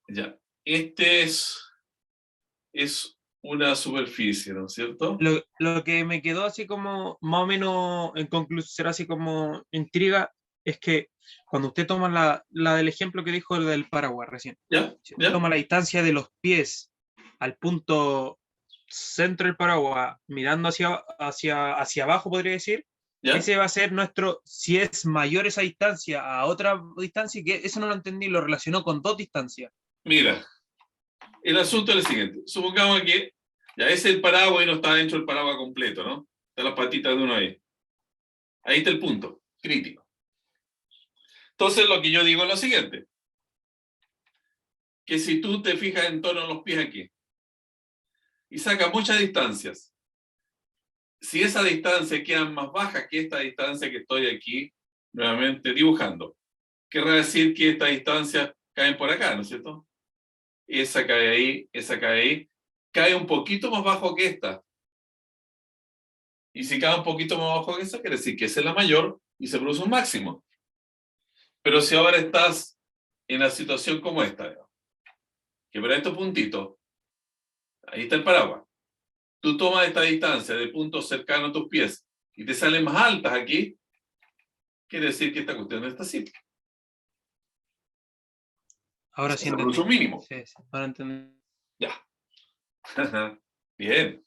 Ya. Este es una superficie, ¿no es cierto? Lo que me quedó así como, más o menos en conclusión, así como intriga, es que cuando usted toma la del ejemplo que dijo el del paraguas recién, ¿Ya? si usted ¿Ya? toma la distancia de los pies al punto centro del paraguas, mirando hacia abajo, podría decir, ¿Ya? ese va a ser nuestro, si es mayor esa distancia a otra distancia, que eso no lo entendí, lo relacionó con dos distancias. Mira, el asunto es el siguiente. Supongamos que ya es el paraguas y no está dentro del paraguas completo, ¿no? Están las patitas de uno ahí. Ahí está el punto crítico. Entonces lo que yo digo es lo siguiente. Que si tú te fijas en torno a los pies aquí y sacas muchas distancias, si esa distancia queda más baja que esta distancia que estoy aquí nuevamente dibujando, querrá decir que esta distancia caen por acá, ¿no es cierto? Esa cae ahí, cae un poquito más bajo que esta. Y si cae un poquito más bajo que esa, quiere decir que esa es la mayor y se produce un máximo. Pero si ahora estás en la situación como esta, que para estos puntitos, ahí está el paraguas, tú tomas esta distancia de puntos cercanos a tus pies y te salen más altas aquí, quiere decir que esta cuestión está así. Ahora sí Se produce entendí. un mínimo. Sí, sí, ahora entendí. Ya. Bien.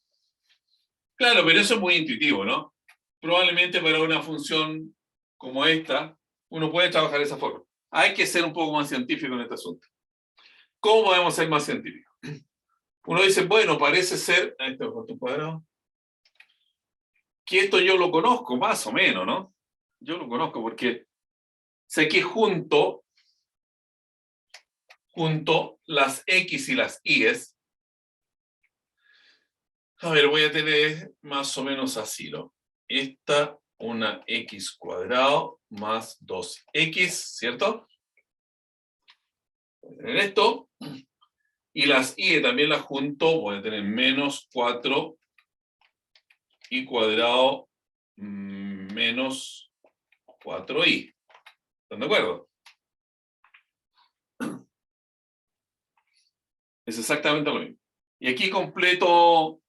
Claro, pero eso es muy intuitivo, ¿no? Probablemente para una función como esta, uno puede trabajar de esa forma. Hay que ser un poco más científico en este asunto. ¿Cómo podemos ser más científicos? Uno dice, bueno, parece ser, ahí está, con tu cuadrado, que esto yo lo conozco más o menos, ¿no? Yo lo conozco porque sé que junto las X y las Y's, a ver, voy a tener más o menos así, ¿no? Esta, una X cuadrado más 2X, ¿cierto? Voy a tener esto. Y las Y también las junto, voy a tener menos 4 y cuadrado menos 4y. ¿Están de acuerdo? Es exactamente lo mismo. Y aquí completo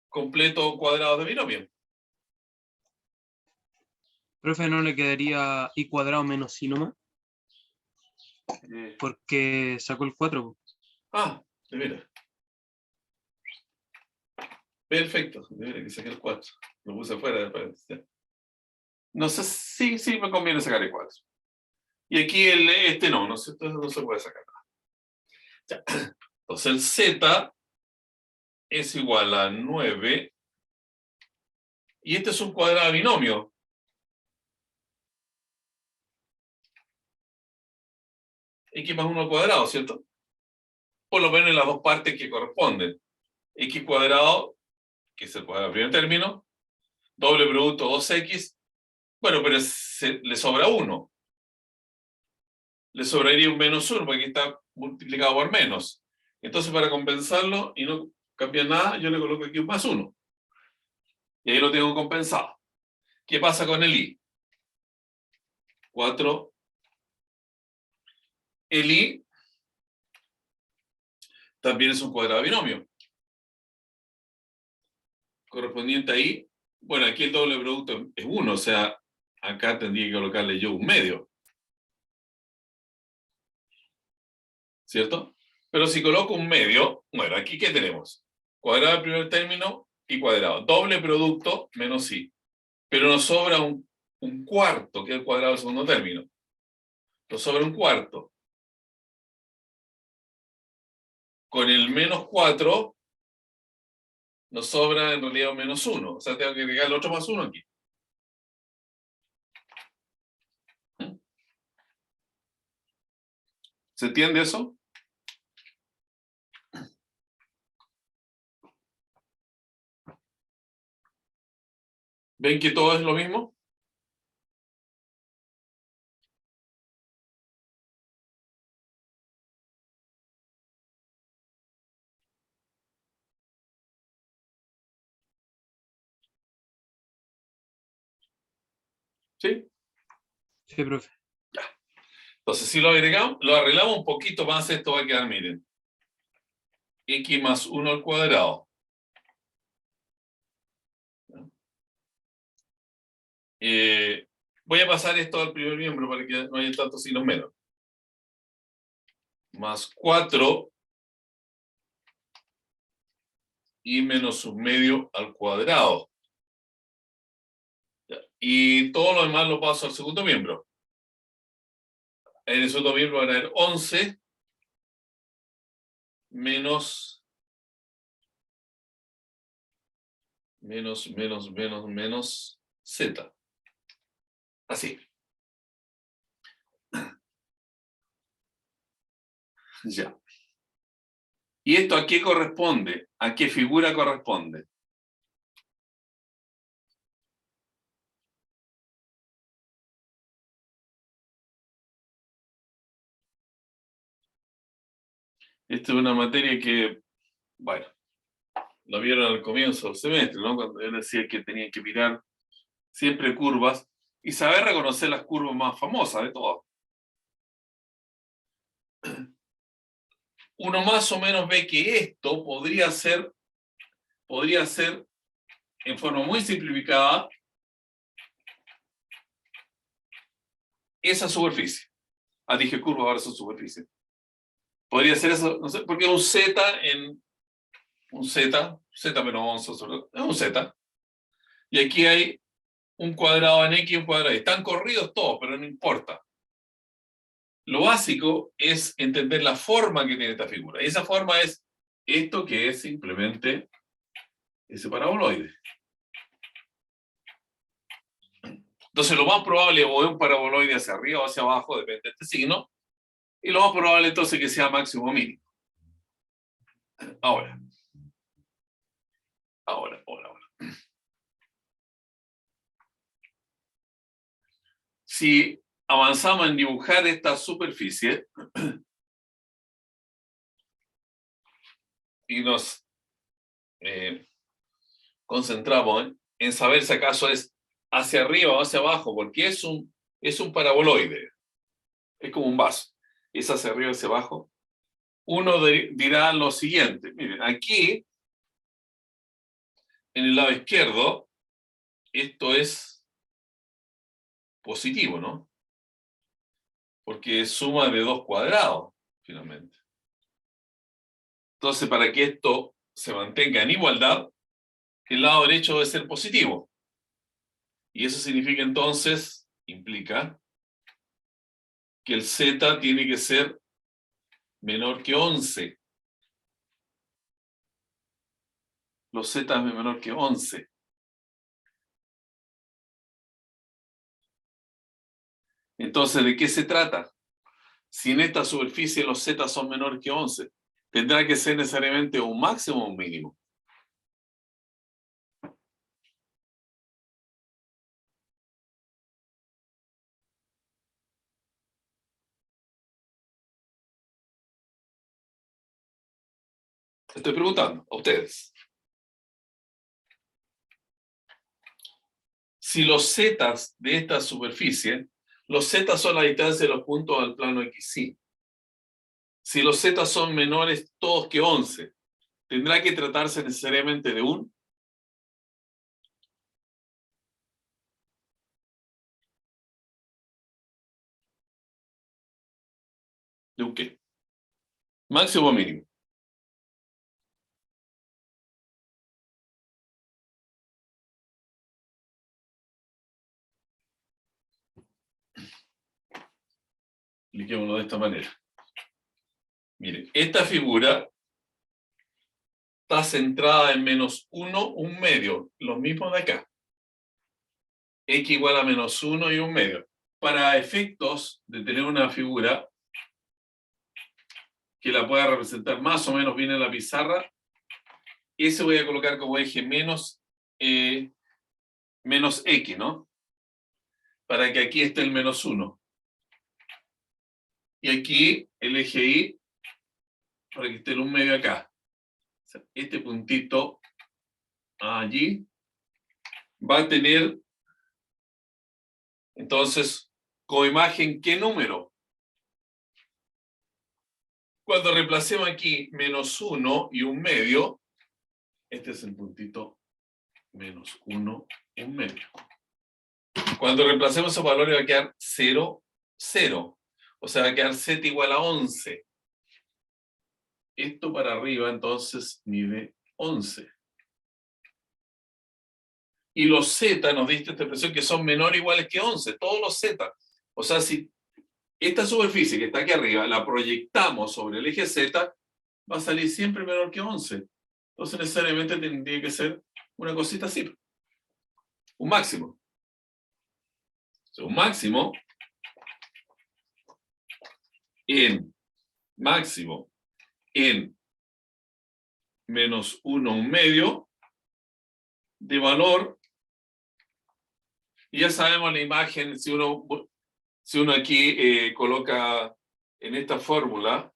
cuadrados de binomio. Profe, ¿no le quedaría i cuadrado menos i nomás? Porque sacó el 4. De veras. Perfecto. De veras que saqué el 4. Lo puse afuera del paréntesis. No sé, sí me conviene sacar el 4. Y aquí este no sé, entonces no se puede sacar nada. Ya. Entonces el Z es igual a 9. Y este es un cuadrado de binomio. X más 1 al cuadrado, ¿cierto? Por lo menos en las dos partes que corresponden. X cuadrado, que es el cuadrado del primer término, doble producto 2X. Bueno, pero le sobra 1. Le sobraría un menos 1 porque aquí está multiplicado por menos. Entonces, para compensarlo y no cambiar nada, yo le coloco aquí un más 1. Y ahí lo tengo compensado. ¿Qué pasa con el I? 4. El I también es un cuadrado de binomio. Correspondiente ahí, bueno, aquí el doble producto es 1, o sea, acá tendría que colocarle yo un medio. ¿Cierto? Pero si coloco un medio, bueno, aquí ¿qué tenemos? Cuadrado del primer término y cuadrado. Doble producto menos i. Pero nos sobra un cuarto, que es el cuadrado del segundo término. Nos sobra un cuarto. Con el menos 4 nos sobra en realidad un menos 1. O sea, tengo que agregar el otro más 1 aquí. ¿Se entiende eso? ¿Ven que todo es lo mismo? ¿Sí? Sí, profe. Entonces, si lo agregamos, lo arreglamos un poquito más, esto va a quedar, miren, x más 1 al cuadrado. Voy a pasar esto al primer miembro para que no haya tantos signos menos. Más 4 y menos un medio al cuadrado. Y todo lo demás lo paso al segundo miembro. En el segundo miembro van a haber 11 menos z. Así. Ya. ¿Y esto a qué corresponde? ¿A qué figura corresponde? Esta es una materia que, bueno, lo vieron al comienzo del semestre, ¿no? Cuando yo decía que tenían que mirar siempre curvas y saber reconocer las curvas más famosas de todas. Uno más o menos ve que esto podría ser en forma muy simplificada esa superficie. Ah, dije curva, ahora son superficie. Podría ser eso, no sé, porque un z menos 11, es un z. Y aquí hay un cuadrado en x y un cuadrado y. Están corridos todos, pero no importa. Lo básico es entender la forma que tiene esta figura. Y esa forma es esto que es simplemente ese paraboloide. Entonces lo más probable o es un paraboloide hacia arriba o hacia abajo, depende de este signo. Y lo más probable entonces que sea máximo o mínimo. Ahora. Si avanzamos en dibujar esta superficie y nos concentramos en saber si acaso es hacia arriba o hacia abajo, porque es un paraboloide, es como un vaso, es hacia arriba o hacia abajo, uno dirá lo siguiente, miren, aquí, en el lado izquierdo, esto es positivo, ¿no? Porque es suma de 2 cuadrados, finalmente. Entonces, para que esto se mantenga en igualdad, el lado derecho debe ser positivo. Y eso significa entonces, implica, que el z tiene que ser menor que 11. Los z es menor que 11. Entonces, ¿de qué se trata? Si en esta superficie los z son menores que 11, tendrá que ser necesariamente un máximo o un mínimo. Estoy preguntando a ustedes. Si los z de esta superficie, los z son la distancia de los puntos al plano XY. Si los z son menores todos que 11, tendrá que tratarse necesariamente de un qué? Máximo o mínimo. Expliquémoslo de esta manera. Miren, esta figura está centrada en menos 1, un medio, lo mismo de acá. X igual a menos 1 y un medio. Para efectos de tener una figura que la pueda representar más o menos bien en la pizarra, ese voy a colocar como eje menos menos X, ¿no? Para que aquí esté el menos 1. Y aquí el eje Y, para que esté el 1/2 acá. O sea, este puntito allí va a tener, entonces, coimagen, ¿qué número? Cuando reemplacemos aquí menos 1 y 1/2, este es el puntito menos 1 y 1/2. Cuando reemplacemos esos valores va a quedar 0, 0. O sea, va a quedar z igual a 11. Esto para arriba, entonces, mide 11. Y los z, nos diste esta expresión, que son menores o iguales que 11. Todos los z. O sea, si esta superficie que está aquí arriba la proyectamos sobre el eje z, va a salir siempre menor que 11. Entonces, necesariamente tendría que ser una cosita así. Un máximo. O sea, un máximo en menos 1 1/2 de valor. Y ya sabemos la imagen, si uno aquí coloca en esta fórmula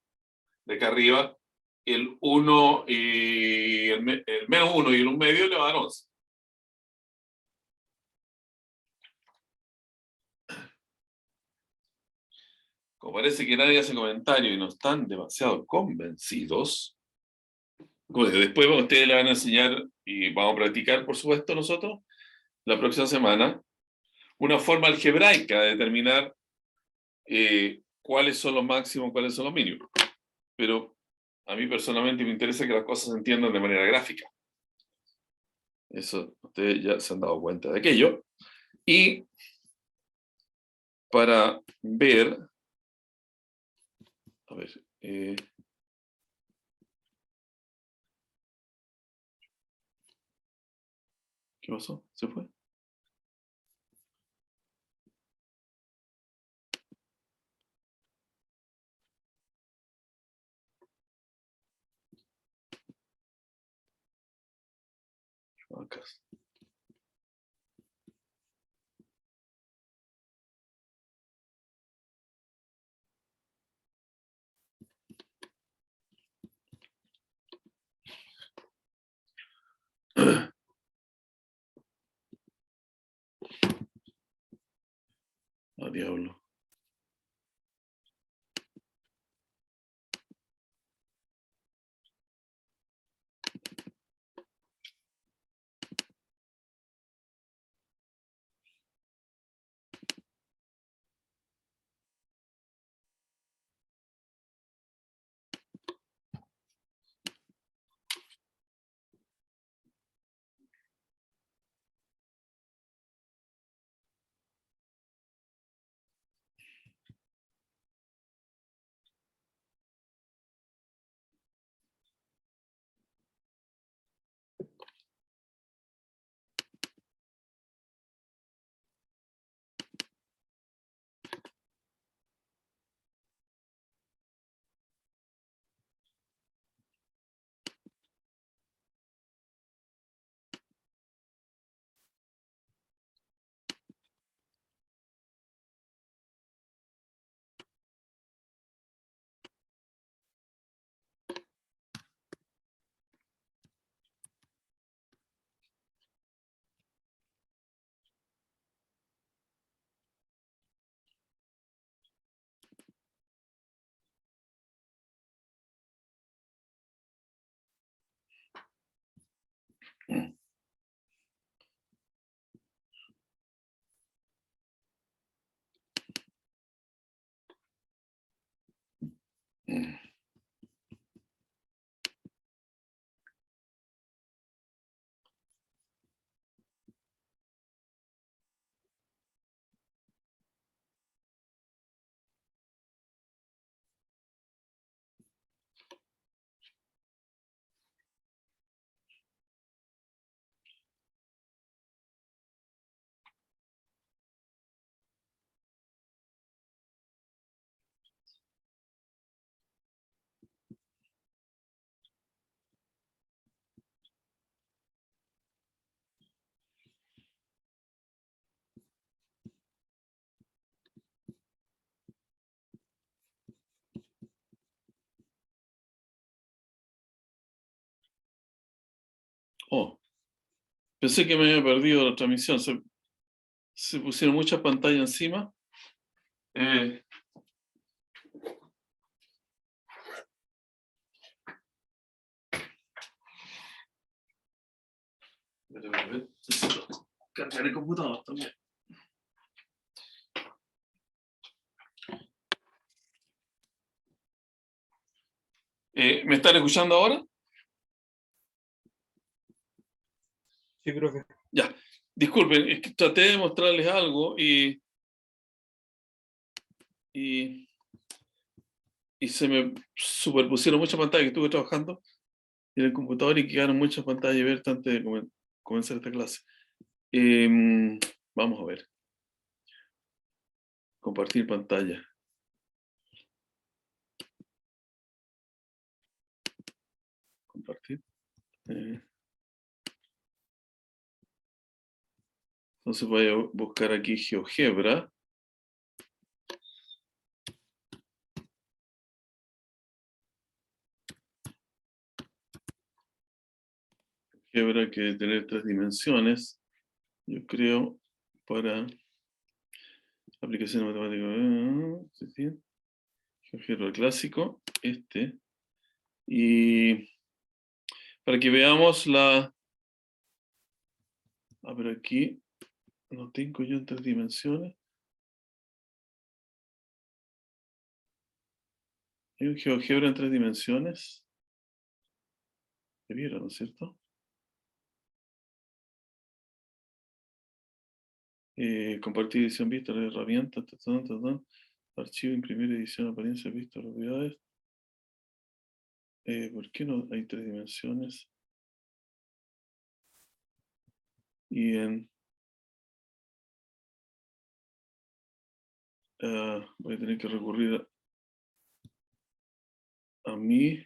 de acá arriba, el 1 y el menos 1 y el 1/2 le va a dar 11. Como parece que nadie hace comentario y no están demasiado convencidos, bueno, después ustedes le van a enseñar y vamos a practicar, por supuesto, nosotros, la próxima semana, una forma algebraica de determinar cuáles son los máximos, cuáles son los mínimos. Pero a mí personalmente me interesa que las cosas se entiendan de manera gráfica. Eso, ustedes ya se han dado cuenta de aquello. Y para ver, a ver, ¿qué pasó? ¿Se fue? Acá. Ah, diablo. Mm. Oh, pensé que me había perdido la transmisión. Se pusieron muchas pantallas encima. Necesito cargar el computador también. ¿Me están escuchando ahora? Sí, profe. Ya. Disculpen, es que traté de mostrarles algo y se me superpusieron muchas pantallas que estuve trabajando en el computador y quedaron muchas pantallas abiertas antes de comenzar esta clase. Vamos a ver. Compartir pantalla. Compartir. Entonces voy a buscar aquí GeoGebra. GeoGebra que debe tener 3 dimensiones, yo creo, para aplicación matemática. GeoGebra clásico, y para que veamos la... A ver, aquí no tengo yo en 3 dimensiones. Hay un GeoGebra en 3 dimensiones. Debiera, ¿no es cierto? Compartir edición vista, la herramienta, archivo, imprimir edición, apariencia, vista, propiedades. ¿Por qué no hay 3 dimensiones? Y en... voy a tener que recurrir a mi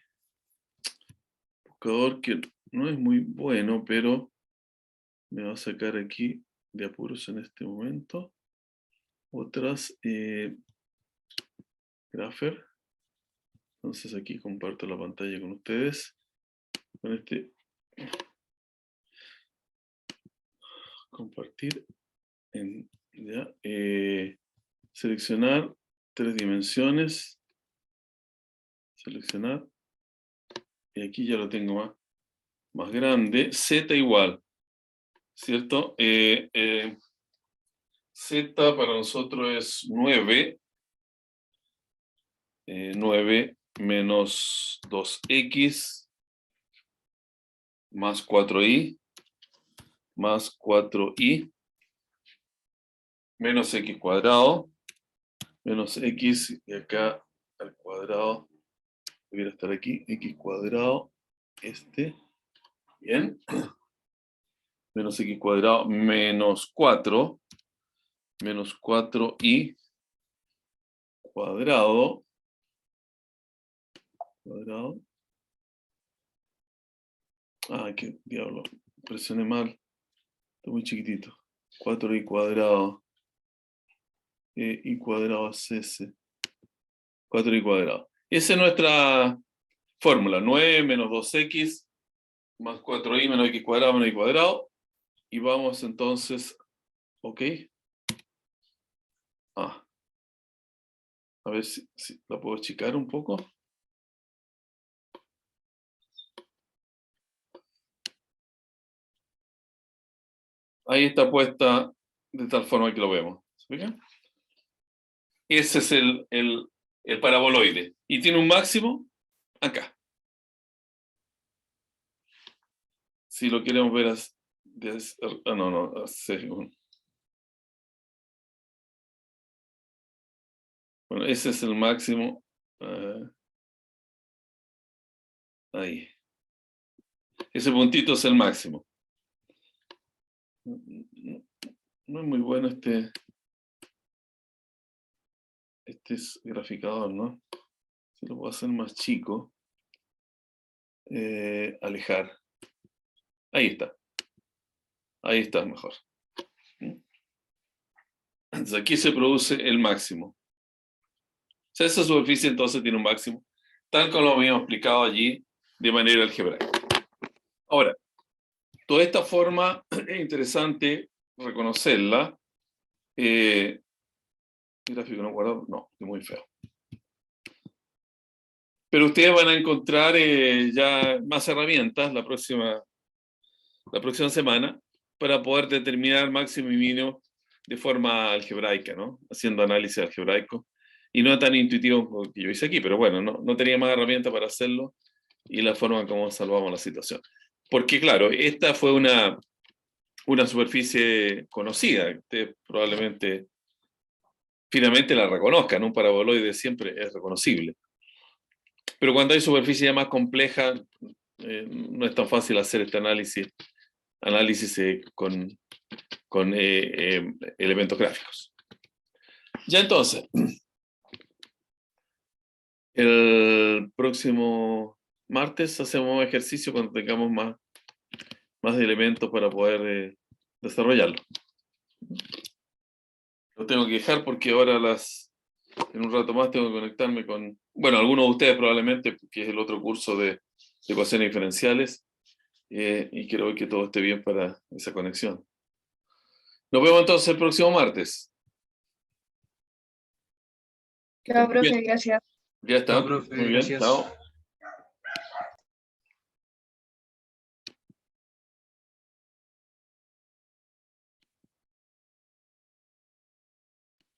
buscador, que no es muy bueno, pero me va a sacar aquí de apuros en este momento otras Grapher. Entonces aquí comparto la pantalla con ustedes con compartir ya, seleccionar 3 dimensiones, seleccionar, y aquí ya lo tengo más grande, Z igual, ¿cierto? Z para nosotros es 9, 9 menos 2x más 4y más 4y menos x cuadrado menos x, y acá al cuadrado debiera estar aquí, x cuadrado, bien, menos x cuadrado menos 4 menos 4y cuadrado, qué diablo, presioné mal, está muy chiquitito, 4y cuadrado, y cuadrado es ese, 4y cuadrado. Esa es nuestra fórmula, 9 menos 2x más 4y menos x cuadrado menos y cuadrado, y vamos entonces, ok, a ver si la puedo achicar un poco. Ahí está puesta de tal forma que lo vemos. ¿Se fijan? Ese es el paraboloide. Y tiene un máximo acá. Si lo queremos ver bueno, ese es el máximo. Ahí. Ese puntito es el máximo. No es muy bueno este es graficador, ¿no? Si lo puedo hacer más chico. Alejar. Ahí está. Ahí está mejor. Entonces aquí se produce el máximo. O sea, esa superficie entonces tiene un máximo, tal como lo habíamos explicado allí de manera algebraica. Ahora, toda esta forma es interesante reconocerla. ¿El gráfico no guardado? No, es muy feo. Pero ustedes van a encontrar ya más herramientas la próxima semana para poder determinar máximo y mínimo de forma algebraica, ¿no? Haciendo análisis algebraico. Y no tan intuitivo como que yo hice aquí, pero bueno, no tenía más herramientas para hacerlo y la forma en cómo salvamos la situación. Porque claro, esta fue una superficie conocida. Ustedes probablemente finalmente la reconozcan. Un paraboloide siempre es reconocible. Pero cuando hay superficie ya más compleja, no es tan fácil hacer este análisis con elementos gráficos. Ya entonces, el próximo martes hacemos un ejercicio cuando tengamos más elementos para poder desarrollarlo. Lo tengo que dejar porque ahora en un rato más tengo que conectarme con, bueno, algunos de ustedes probablemente, que es el otro curso de ecuaciones diferenciales, y quiero ver que todo esté bien para esa conexión. Nos vemos entonces el próximo martes. Chao, profe, Bien. gracias. Ya está. Chao, profe, Muy bien. gracias. Chao.